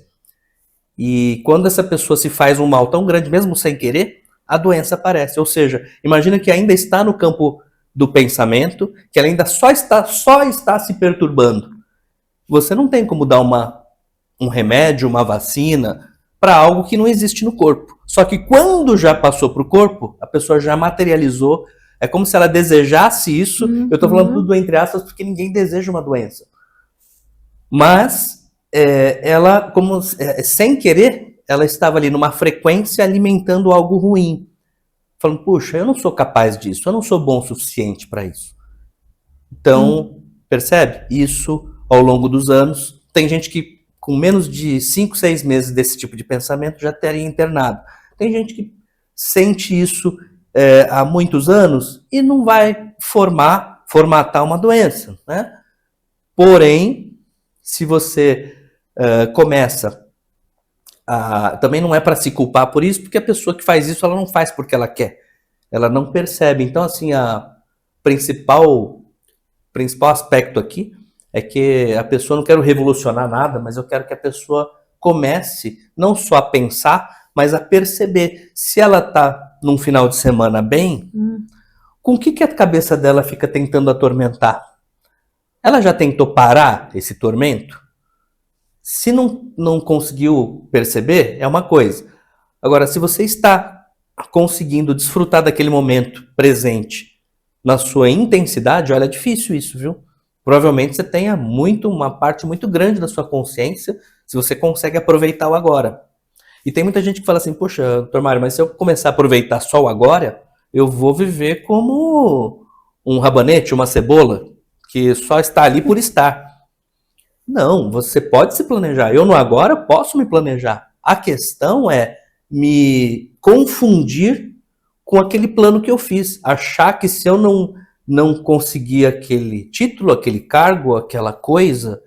E quando essa pessoa se faz um mal tão grande, mesmo sem querer, a doença aparece. Ou seja, imagina que ainda está no campo do pensamento, que ela ainda só está se perturbando. Você não tem como dar um remédio, uma vacina, para algo que não existe no corpo. Só que quando já passou para o corpo, a pessoa já materializou. É como se ela desejasse isso. Eu estou falando tudo entre aspas, porque ninguém deseja uma doença. Mas ela, sem querer, ela estava ali numa frequência alimentando algo ruim. Falando, puxa, eu não sou capaz disso, eu não sou bom o suficiente para isso. Então, percebe? Isso, ao longo dos anos, tem gente que com menos de 5, 6 meses desse tipo de pensamento já teria internado. Tem gente que sente isso há muitos anos e não vai formatar uma doença, né? Porém, se você começa também não é para se culpar por isso, porque a pessoa que faz isso, ela não faz porque ela quer. Ela não percebe. Então, assim, a principal aspecto aqui é que a pessoa, não quero revolucionar nada, mas eu quero que a pessoa comece não só a pensar, mas a perceber. Se ela está num final de semana bem, com o que a cabeça dela fica tentando atormentar? Ela já tentou parar esse tormento? Se não conseguiu perceber, é uma coisa. Agora, se você está conseguindo desfrutar daquele momento presente na sua intensidade, olha, é difícil isso, viu? Provavelmente você tenha uma parte muito grande da sua consciência, se você consegue aproveitar o agora. E tem muita gente que fala assim, poxa, doutor Mário, mas se eu começar a aproveitar só o agora, eu vou viver como um rabanete, uma cebola, que só está ali por estar. Não, você pode se planejar. Eu no agora posso me planejar. A questão é me confundir com aquele plano que eu fiz. Achar que se eu não conseguir aquele título, aquele cargo, aquela coisa,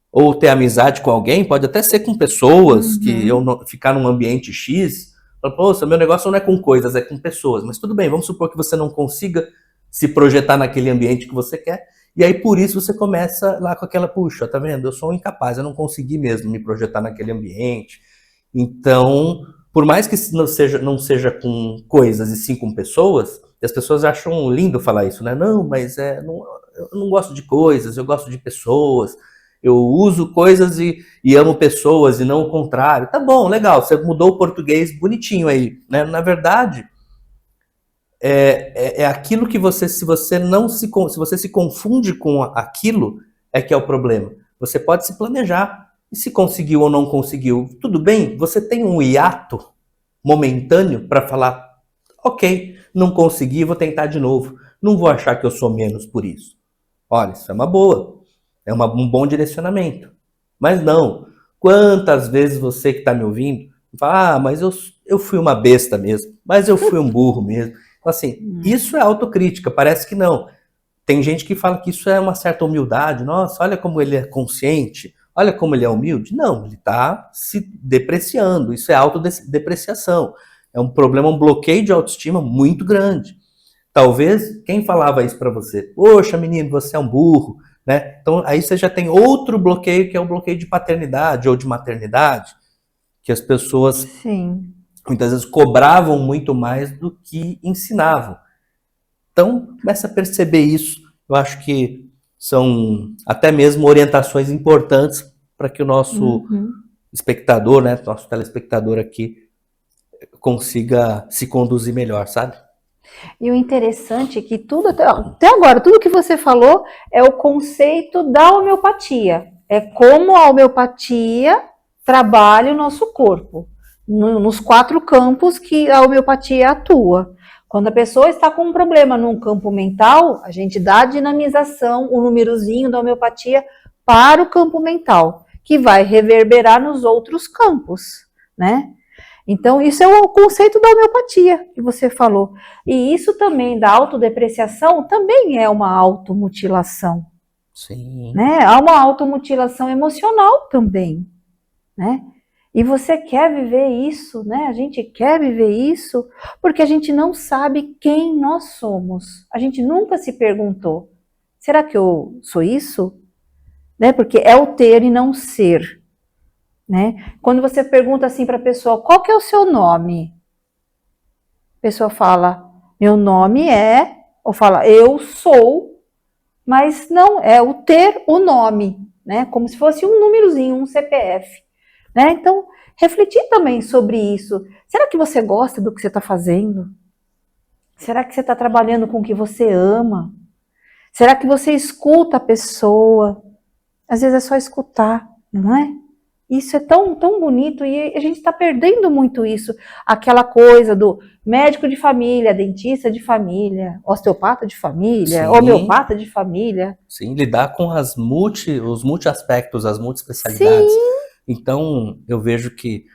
ou ter amizade com alguém, pode até ser com pessoas, que eu ficar num ambiente X, poxa, meu negócio não é com coisas, é com pessoas. Mas tudo bem, vamos supor que você não consiga se projetar naquele ambiente que você quer, e aí por isso você começa lá com aquela, puxa, tá vendo? Eu sou um incapaz, eu não consegui mesmo me projetar naquele ambiente. Então, por mais que não seja com coisas e sim com pessoas, as pessoas acham lindo falar isso, né? Não, mas eu não gosto de coisas, eu gosto de pessoas, eu uso coisas e amo pessoas e não o contrário. Tá bom, legal, você mudou o português bonitinho aí, né? Na verdade, é aquilo que se você se confunde com aquilo, é que é o problema. Você pode se planejar, e se conseguiu ou não conseguiu, tudo bem, você tem um hiato momentâneo para falar, ok, não consegui, vou tentar de novo, não vou achar que eu sou menos por isso. Olha, isso é uma boa, é um bom direcionamento. Mas não, quantas vezes você que está me ouvindo, fala, mas eu fui uma besta mesmo, mas eu fui um burro mesmo. Então, assim, isso é autocrítica, parece que não. Tem gente que fala que isso é uma certa humildade, nossa, olha como ele é consciente, olha como ele é humilde. Não, ele está se depreciando, isso é autodepreciação. É um problema, um bloqueio de autoestima muito grande. Talvez, quem falava isso para você? Poxa, menino, você é um burro, né? Então aí você já tem outro bloqueio, que é o bloqueio de paternidade ou de maternidade, que as pessoas Sim. muitas vezes cobravam muito mais do que ensinavam. Então, começa a perceber isso. Eu acho que são até mesmo orientações importantes para que o nosso espectador, né, nosso telespectador aqui, consiga se conduzir melhor, sabe? E o interessante é que tudo, até agora, tudo que você falou é o conceito da homeopatia. É como a homeopatia trabalha o nosso corpo, nos 4 campos que a homeopatia atua. Quando a pessoa está com um problema num campo mental, a gente dá a dinamização, o númerozinho da homeopatia para o campo mental, que vai reverberar nos outros campos, né? Então, isso é o conceito da homeopatia que você falou. E isso também, da autodepreciação, também é uma automutilação. Sim. Né? Há uma automutilação emocional também, né? E você quer viver isso, né? A gente quer viver isso porque a gente não sabe quem nós somos. A gente nunca se perguntou, será que eu sou isso? Né? Porque é o ter e não ser. Né? Quando você pergunta assim para a pessoa, qual que é o seu nome? A pessoa fala, meu nome é, ou fala, eu sou, mas não, é o ter o nome, né? Como se fosse um númerozinho, um CPF. Né? Então, refletir também sobre isso. Será que você gosta do que você está fazendo? Será que você está trabalhando com o que você ama? Será que você escuta a pessoa? Às vezes é só escutar, não é? Isso é tão, tão bonito e a gente está perdendo muito isso. Aquela coisa do médico de família, dentista de família, osteopata de família, Sim. homeopata de família. Sim, lidar com os multi-aspectos, as multi-especialidades. Sim. Então, eu vejo que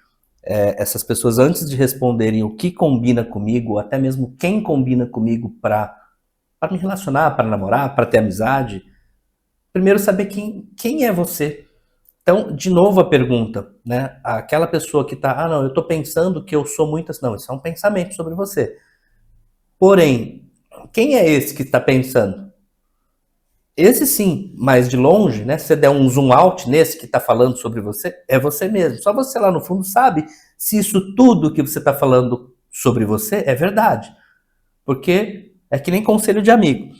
essas pessoas, antes de responderem o que combina comigo, até mesmo quem combina comigo para me relacionar, para namorar, para ter amizade, primeiro saber quem é você. Então, de novo a pergunta, né? Aquela pessoa que está, não, eu estou pensando que eu sou muitas... Não, isso é um pensamento sobre você. Porém, quem é esse que está pensando? Esse sim, mas de longe, né? Se você der um zoom out nesse que está falando sobre você, é você mesmo. Só você lá no fundo sabe se isso tudo que você está falando sobre você é verdade. Porque é que nem conselho de amigo.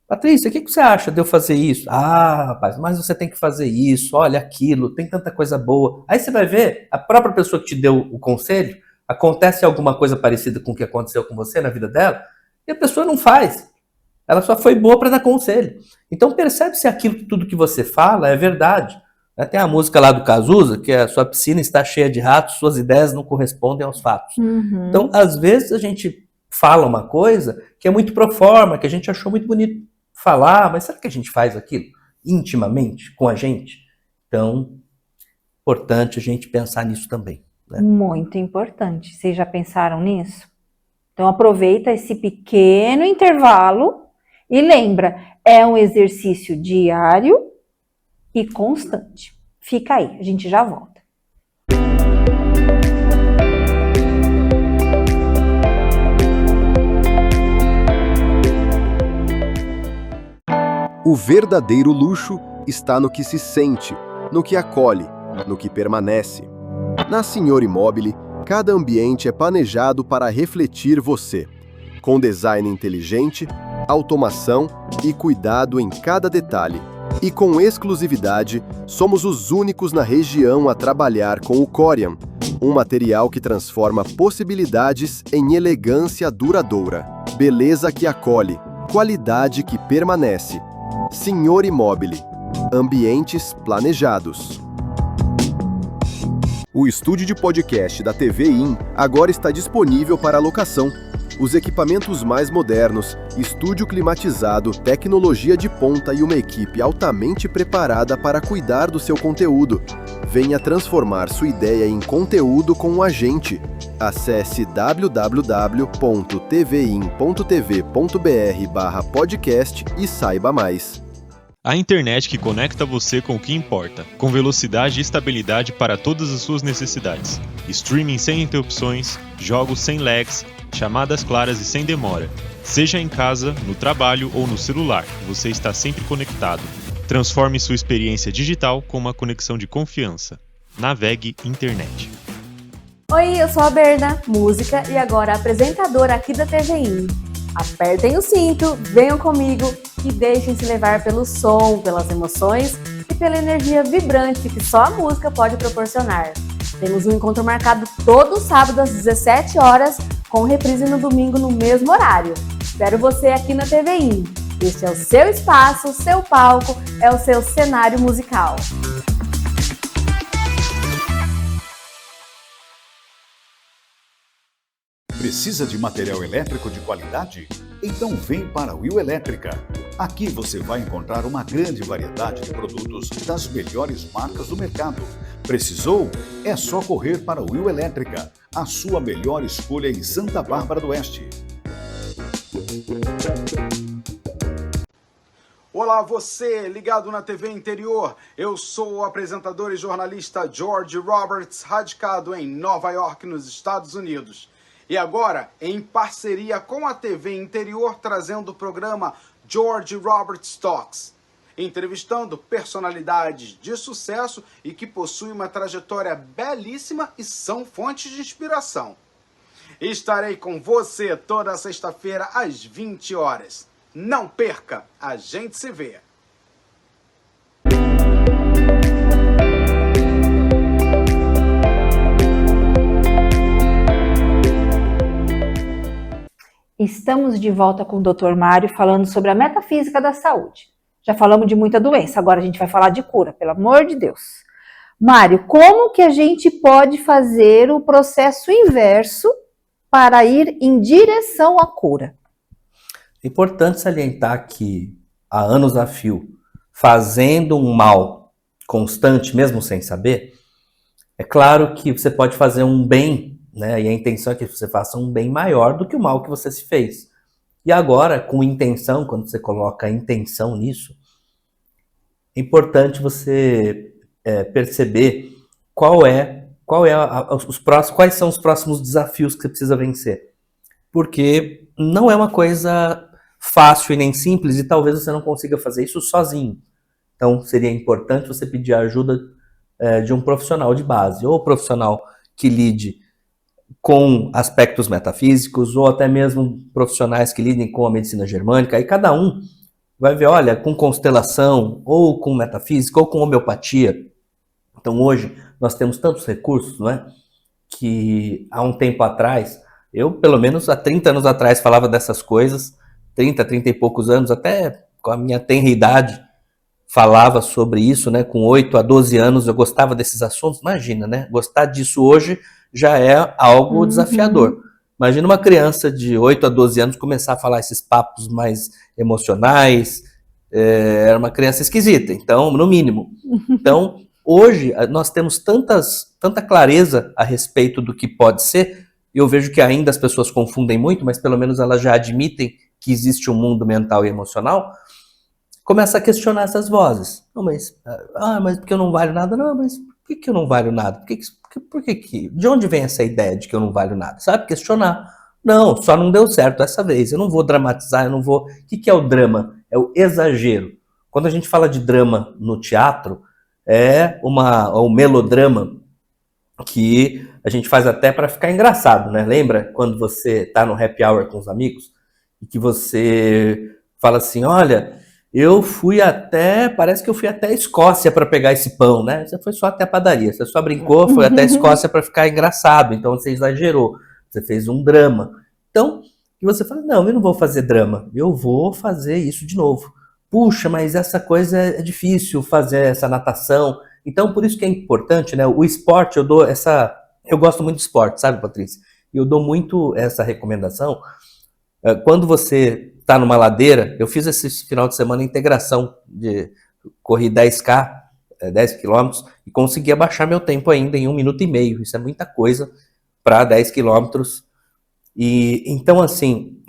Patrícia, o que você acha de eu fazer isso? Ah, rapaz, mas você tem que fazer isso, olha aquilo, tem tanta coisa boa. Aí você vai ver, a própria pessoa que te deu o conselho, acontece alguma coisa parecida com o que aconteceu com você na vida dela, e a pessoa não faz. Ela só foi boa para dar conselho. Então percebe se aquilo tudo que você fala é verdade. Tem a música lá do Cazuza, que a sua piscina está cheia de ratos, suas ideias não correspondem aos fatos. Então, às vezes, a gente fala uma coisa que é muito pro forma, que a gente achou muito bonito falar, mas será que a gente faz aquilo intimamente com a gente? Então, importante a gente pensar nisso também. Né? Muito importante. Vocês já pensaram nisso? Então, aproveita esse pequeno intervalo e lembra, é um exercício diário e constante. Fica aí, a gente já volta. O verdadeiro luxo está no que se sente, no que acolhe, no que permanece. Na Senhor Imóvel, cada ambiente é planejado para refletir você, com design inteligente, automação e cuidado em cada detalhe. E com exclusividade, somos os únicos na região a trabalhar com o Corian, um material que transforma possibilidades em elegância duradoura, beleza que acolhe, qualidade que permanece. Senhor Imóvel, ambientes planejados. O estúdio de podcast da TV IN agora está disponível para locação. Os equipamentos mais modernos, estúdio climatizado, tecnologia de ponta e uma equipe altamente preparada para cuidar do seu conteúdo. Venha transformar sua ideia em conteúdo com o agente. Acesse www.tvin.tv.br/podcast e saiba mais. A internet que conecta você com o que importa, com velocidade e estabilidade para todas as suas necessidades. Streaming sem interrupções, jogos sem lags, chamadas claras e sem demora. Seja em casa, no trabalho ou no celular, você está sempre conectado. Transforme sua experiência digital com uma conexão de confiança. Navegue Internet. Oi, eu sou a Berna, música e agora apresentadora aqui da TVI. Apertem o cinto, venham comigo e deixem-se levar pelo som, pelas emoções e pela energia vibrante que só a música pode proporcionar. Temos um encontro marcado todo sábado às 17 horas, com reprise no domingo no mesmo horário. Espero você aqui na TVI. Este é o seu espaço, o seu palco, é o seu cenário musical. Precisa de material elétrico de qualidade? Então vem para a Will Elétrica. Aqui você vai encontrar uma grande variedade de produtos das melhores marcas do mercado. Precisou? É só correr para a Will Elétrica, a sua melhor escolha em Santa Bárbara do Oeste. Olá, você ligado na TV Interior. Eu sou o apresentador e jornalista George Roberts, radicado em Nova York, nos Estados Unidos. E agora, em parceria com a TV Interior, trazendo o programa George Roberts Talks, entrevistando personalidades de sucesso e que possuem uma trajetória belíssima e são fontes de inspiração. Estarei com você toda sexta-feira às 20 horas. Não perca, a gente se vê. Estamos de volta com o Dr. Mário falando sobre a metafísica da saúde. Já falamos de muita doença, agora a gente vai falar de cura, pelo amor de Deus. Mário, como que a gente pode fazer o processo inverso para ir em direção à cura? É importante salientar que há anos a fio, fazendo um mal constante, mesmo sem saber, é claro que você pode fazer um bem, né? E a intenção é que você faça um bem maior do que o mal que você se fez. E agora, com intenção, quando você coloca intenção nisso, é importante você perceber quais são os próximos desafios que você precisa vencer. Porque não é uma coisa fácil e nem simples, e talvez você não consiga fazer isso sozinho. Então, seria importante você pedir a ajuda de um profissional de base, ou profissional que lide com aspectos metafísicos, ou até mesmo profissionais que lidem com a medicina germânica, e cada um vai ver, olha, com constelação, ou com metafísica, ou com homeopatia. Então hoje nós temos tantos recursos, não é? Que há um tempo atrás, eu pelo menos há 30 anos atrás falava dessas coisas, 30 e poucos anos, até com a minha tenra idade, falava sobre isso, né? Com 8 a 12 anos eu gostava desses assuntos, imagina, né? Gostar disso hoje já é algo desafiador. Imagina uma criança de 8 a 12 anos começar a falar esses papos mais emocionais, era uma criança esquisita, então, no mínimo. Então, hoje, nós temos tanta clareza a respeito do que pode ser, e eu vejo que ainda as pessoas confundem muito, mas pelo menos elas já admitem que existe um mundo mental e emocional, começa a questionar essas vozes. Não, mas porque eu não valho nada? Não, mas por que eu não valho nada? De onde vem essa ideia de que eu não valho nada? Sabe? Questionar. Não, só não deu certo dessa vez. Eu não vou dramatizar, eu não vou... O que é o drama? É o exagero. Quando a gente fala de drama no teatro, é o melodrama que a gente faz até para ficar engraçado, né? Lembra quando você tá no happy hour com os amigos e que você fala assim, olha... parece que eu fui até a Escócia para pegar esse pão, né? Você foi só até a padaria, você só brincou, foi até a Escócia para ficar engraçado, então você exagerou, você fez um drama. Então, e você fala, não, eu não vou fazer drama, eu vou fazer isso de novo. Puxa, mas essa coisa é difícil, fazer essa natação. Então, por isso que é importante, né? O esporte, eu gosto muito de esporte, sabe, Patrícia? Eu dou muito essa recomendação. Quando você está numa ladeira, eu fiz esse final de semana integração, corri 10K, 10 quilômetros, e consegui abaixar meu tempo ainda em 1 minuto e meio. Isso é muita coisa para 10 quilômetros. E então, assim,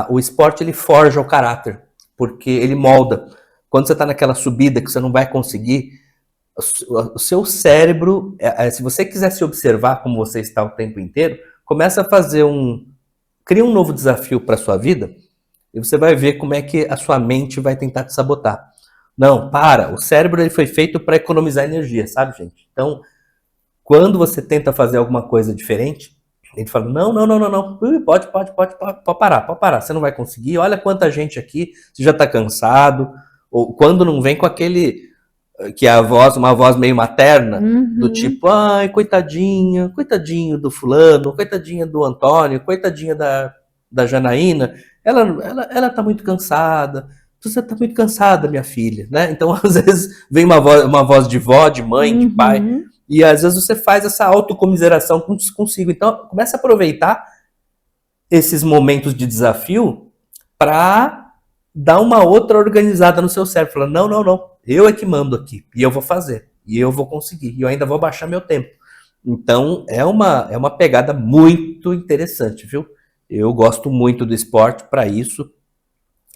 o esporte ele forja o caráter, porque ele molda. Quando você está naquela subida que você não vai conseguir, o seu cérebro, se você quiser se observar como você está o tempo inteiro, começa a fazer cria um novo desafio para a sua vida, e você vai ver como é que a sua mente vai tentar te sabotar. Não, para. O cérebro ele foi feito para economizar energia, sabe, gente? Então, quando você tenta fazer alguma coisa diferente, ele fala, não. Pode parar. Você não vai conseguir. Olha quanta gente aqui, você já tá cansado. Ou quando não vem com aquele, que é uma voz meio materna, do tipo, ai, coitadinho do fulano, coitadinha do Antônio, coitadinha da Janaína, ela tá muito cansada. Você tá muito cansada, minha filha, né? Então, às vezes, vem uma voz de vó, de mãe, de pai, e às vezes você faz essa autocomiseração consigo. Então, começa a aproveitar esses momentos de desafio para dar uma outra organizada no seu cérebro. Falando, não, eu é que mando aqui, e eu vou fazer, e eu vou conseguir, e eu ainda vou baixar meu tempo. Então, é uma pegada muito interessante, viu? Eu gosto muito do esporte para isso,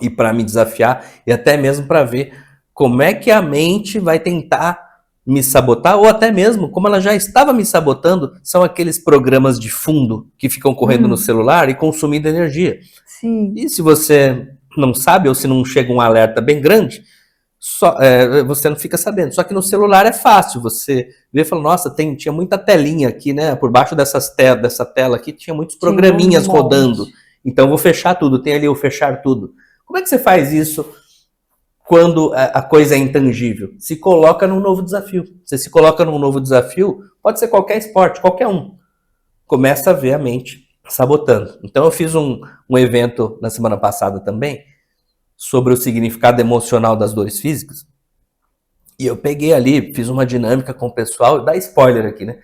e para me desafiar, e até mesmo para ver como é que a mente vai tentar me sabotar, ou até mesmo como ela já estava me sabotando, são aqueles programas de fundo que ficam correndo no celular e consumindo energia. Sim. E se você não sabe, ou se não chega um alerta bem grande, você não fica sabendo. Só que no celular é fácil, você vê e fala, nossa, tinha muita telinha aqui, né? Por baixo dessa tela aqui tinha muitos programinhas rodando. Então vou fechar tudo, tem ali o fechar tudo. Como é que você faz isso quando a coisa é intangível? Se coloca num novo desafio. Você se coloca num novo desafio, pode ser qualquer esporte, qualquer um. Começa a ver a mente sabotando. Então eu fiz um evento na semana passada também, sobre o significado emocional das dores físicas. E eu peguei ali, fiz uma dinâmica com o pessoal, dá spoiler aqui, né?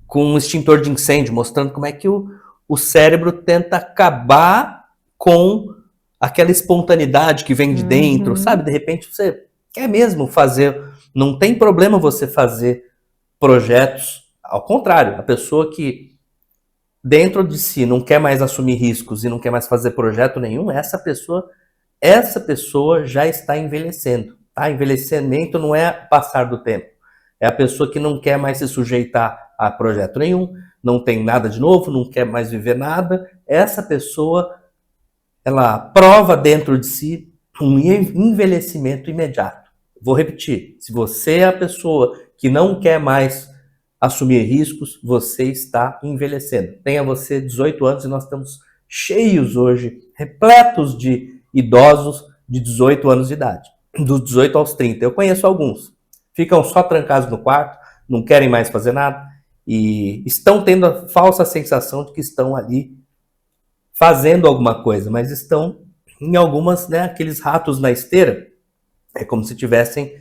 Com um extintor de incêndio, mostrando como é que o cérebro tenta acabar com aquela espontaneidade que vem de dentro, sabe? De repente você quer mesmo fazer, não tem problema você fazer projetos, ao contrário, a pessoa que dentro de si não quer mais assumir riscos e não quer mais fazer projeto nenhum, essa pessoa já está envelhecendo, tá? Envelhecimento não é passar do tempo, é a pessoa que não quer mais se sujeitar a projeto nenhum, não tem nada de novo, não quer mais viver nada, essa pessoa ela prova dentro de si um envelhecimento imediato. Vou repetir, se você é a pessoa que não quer mais assumir riscos, você está envelhecendo. Tenha você 18 anos e nós estamos cheios hoje, repletos de idosos de 18 anos de idade, dos 18 aos 30. Eu conheço alguns, ficam só trancados no quarto, não querem mais fazer nada e estão tendo a falsa sensação de que estão ali fazendo alguma coisa, mas estão em algumas, né, aqueles ratos na esteira, é como se estivessem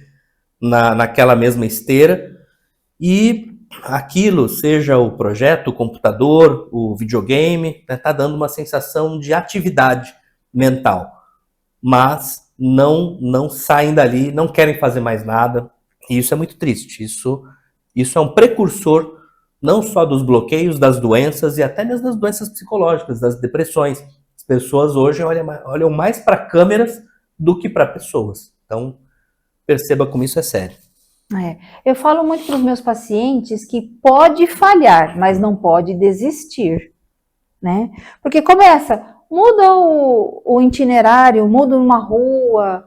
naquela mesma esteira, e aquilo, seja o projeto, o computador, o videogame, tá dando uma sensação de atividade mental, mas não saem dali, não querem fazer mais nada, e isso é muito triste, isso é um precursor não só dos bloqueios, das doenças e até mesmo das doenças psicológicas, das depressões. As pessoas hoje olham mais para câmeras do que para pessoas. Então, perceba como isso é sério. Eu falo muito para os meus pacientes que pode falhar, mas não pode desistir, né? Porque começa, muda o itinerário, muda uma rua,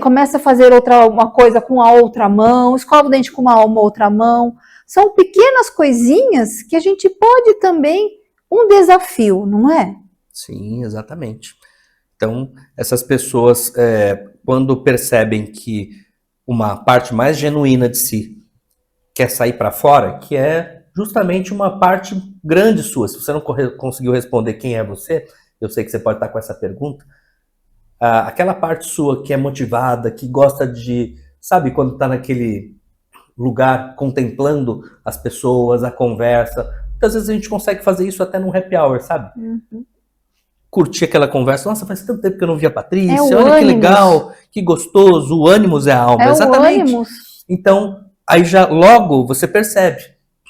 começa a fazer uma coisa com a outra mão, escova o dente com uma outra mão. São pequenas coisinhas que a gente pode também, um desafio, não é? Sim, exatamente. Então, essas pessoas, quando percebem que uma parte mais genuína de si quer sair para fora, que é justamente uma parte grande sua, se você não conseguiu responder quem é você, eu sei que você pode estar com essa pergunta, aquela parte sua que é motivada, que gosta de, sabe, quando está naquele lugar contemplando as pessoas, a conversa. Muitas vezes a gente consegue fazer isso até num happy hour, sabe? Curtir aquela conversa. Nossa, faz tanto tempo que eu não vi a Patrícia. Olha que legal, que gostoso. O ânimos é a alma. Exatamente. Então, aí já logo você percebe.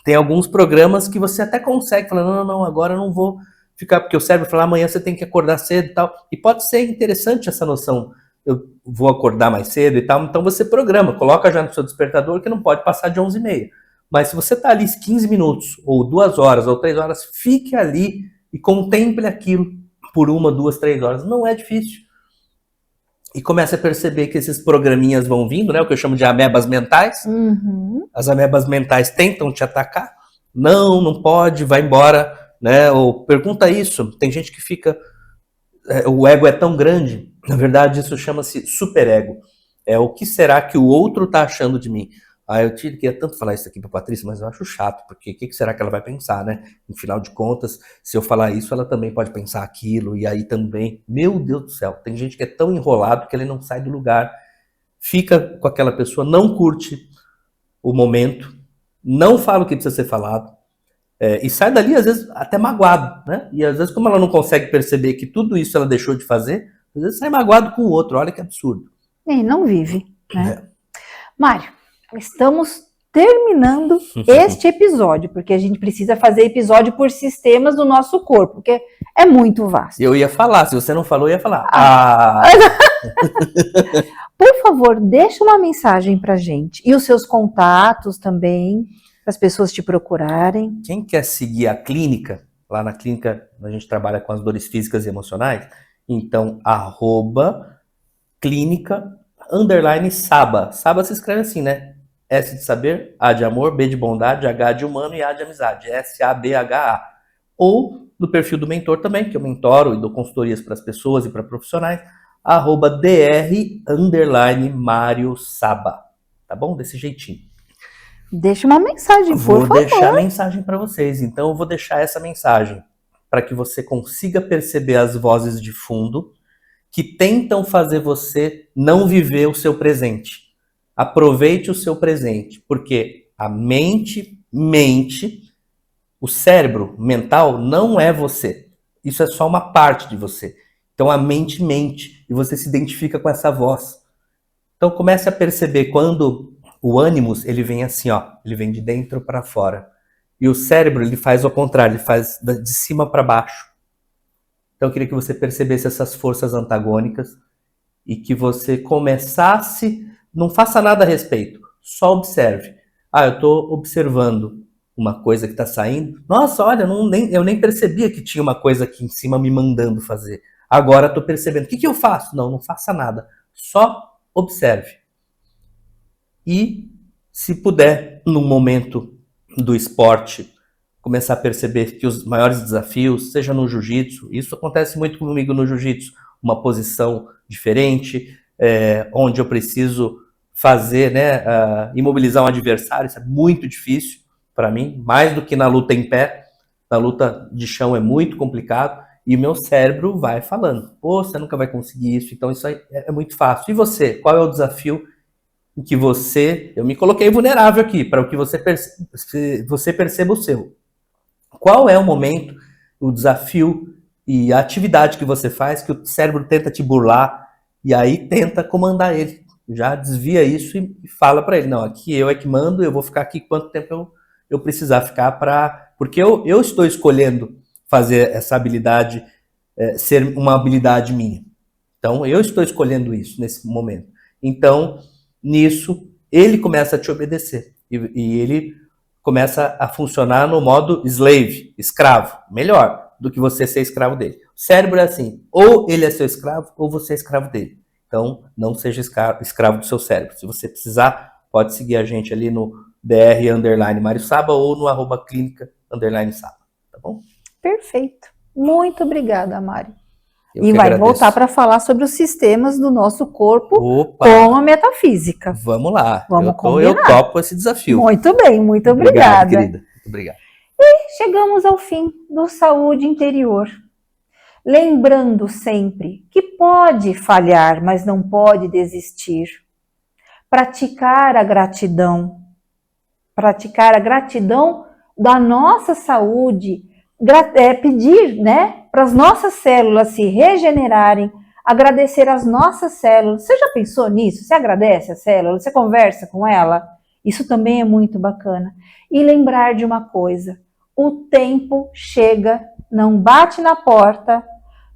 Tem alguns programas que você até consegue falar, não, agora eu não vou ficar, porque o cérebro fala, amanhã você tem que acordar cedo e tal. E pode ser interessante essa noção. Eu vou acordar mais cedo e tal, então você programa, coloca já no seu despertador que não pode passar de 11h30. Mas se você está ali 15 minutos, ou 2 horas, ou 3 horas, fique ali e contemple aquilo por 1, 2, 3 horas. Não é difícil. e comece a perceber que esses programinhas vão vindo, né? O que eu chamo de amebas mentais. As amebas mentais tentam te atacar. Não pode, vai embora, né? Ou pergunta isso. Tem gente que fica... o ego é tão grande. Na verdade, isso chama-se superego. É o que será que o outro está achando de mim? Eu queria tanto falar isso aqui para Patrícia, mas eu acho chato, porque o que será que ela vai pensar, né? No final de contas, se eu falar isso, ela também pode pensar aquilo, e aí também... Meu Deus do céu, tem gente que é tão enrolado que ele não sai do lugar, fica com aquela pessoa, não curte o momento, não fala o que precisa ser falado, e sai dali, às vezes, até magoado, né? E às vezes, como ela não consegue perceber que tudo isso ela deixou de fazer, às vezes sai magoado com o outro, olha que absurdo. E não vive, né? Mário, estamos terminando este episódio, porque a gente precisa fazer episódio por sistemas do nosso corpo, porque é muito vasto. Eu ia falar, se você não falou, eu ia falar. Por favor, deixa uma mensagem pra gente. E os seus contatos também, para as pessoas te procurarem. Quem quer seguir a clínica, lá na clínica a gente trabalha com as dores físicas e emocionais, então, @clínica_Saba. Saba se escreve assim, né? S de saber, A de amor, B de bondade, H de humano e A de amizade. SABHA. Ou no perfil do mentor também, que eu mentoro e dou consultorias para as pessoas e para profissionais, @dr_Mário Saba. Tá bom? Desse jeitinho. Deixa uma mensagem, por favor. Vou deixar a mensagem para vocês. Então, eu vou deixar essa mensagem para que você consiga perceber as vozes de fundo que tentam fazer você não viver o seu presente. Aproveite o seu presente, porque a mente mente, o cérebro mental não é você. Isso é só uma parte de você. Então a mente mente e você se identifica com essa voz. Então comece a perceber quando o ânimos, ele vem assim, ó, ele vem de dentro para fora. E o cérebro, ele faz ao contrário, ele faz de cima para baixo. Então eu queria que você percebesse essas forças antagônicas e que você começasse, não faça nada a respeito, só observe. Eu estou observando uma coisa que está saindo. Nossa, olha, eu nem percebia que tinha uma coisa aqui em cima me mandando fazer. Agora estou percebendo. O que eu faço? Não faça nada. Só observe. E, se puder, no momento do esporte, começar a perceber que os maiores desafios, seja no jiu-jitsu, isso acontece muito comigo no jiu-jitsu, uma posição diferente, onde eu preciso fazer, né, imobilizar um adversário, isso é muito difícil para mim, mais do que na luta em pé. Na luta de chão é muito complicado, e o meu cérebro vai falando, pô, você nunca vai conseguir isso, então isso aí é muito fácil. E você, qual é o desafio em que eu me coloquei vulnerável aqui, para que você perceba o seu. Qual é o momento, o desafio e a atividade que você faz que o cérebro tenta te burlar e aí tenta comandar ele? Já desvia isso e fala para ele, não, aqui eu é que mando, eu vou ficar aqui quanto tempo eu precisar ficar porque eu estou escolhendo fazer essa habilidade ser uma habilidade minha. Então, eu estou escolhendo isso nesse momento. Então, nisso, ele começa a te obedecer. E ele começa a funcionar no modo slave, escravo. Melhor do que você ser escravo dele. O cérebro é assim, ou ele é seu escravo, ou você é escravo dele. Então, não seja escravo do seu cérebro. Se você precisar, pode seguir a gente ali no dr_Mário Saba ou no @clínica_Saba. Tá bom? Perfeito. Muito obrigada, Mário. E vai voltar para falar sobre os sistemas do nosso corpo. Opa, com a metafísica. Vamos lá. Vamos eu topo esse desafio. Muito bem, muito obrigada. Obrigado, querida. Muito obrigado. E chegamos ao fim do Saúde Interior. Lembrando sempre que pode falhar, mas não pode desistir. Praticar a gratidão. Praticar a gratidão da nossa saúde. Pedir, né, para as nossas células se regenerarem, agradecer as nossas células. Você já pensou nisso? Você agradece a célula? Você conversa com ela? Isso também é muito bacana. E lembrar de uma coisa, o tempo chega, não bate na porta,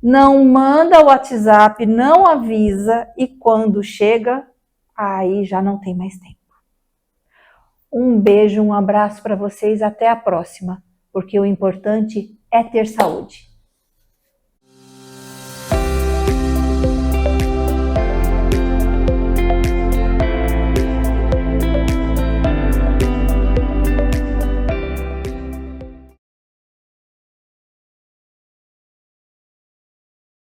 não manda o WhatsApp, não avisa, e quando chega, aí já não tem mais tempo. Um beijo, um abraço para vocês, até a próxima, porque o importante é ter saúde.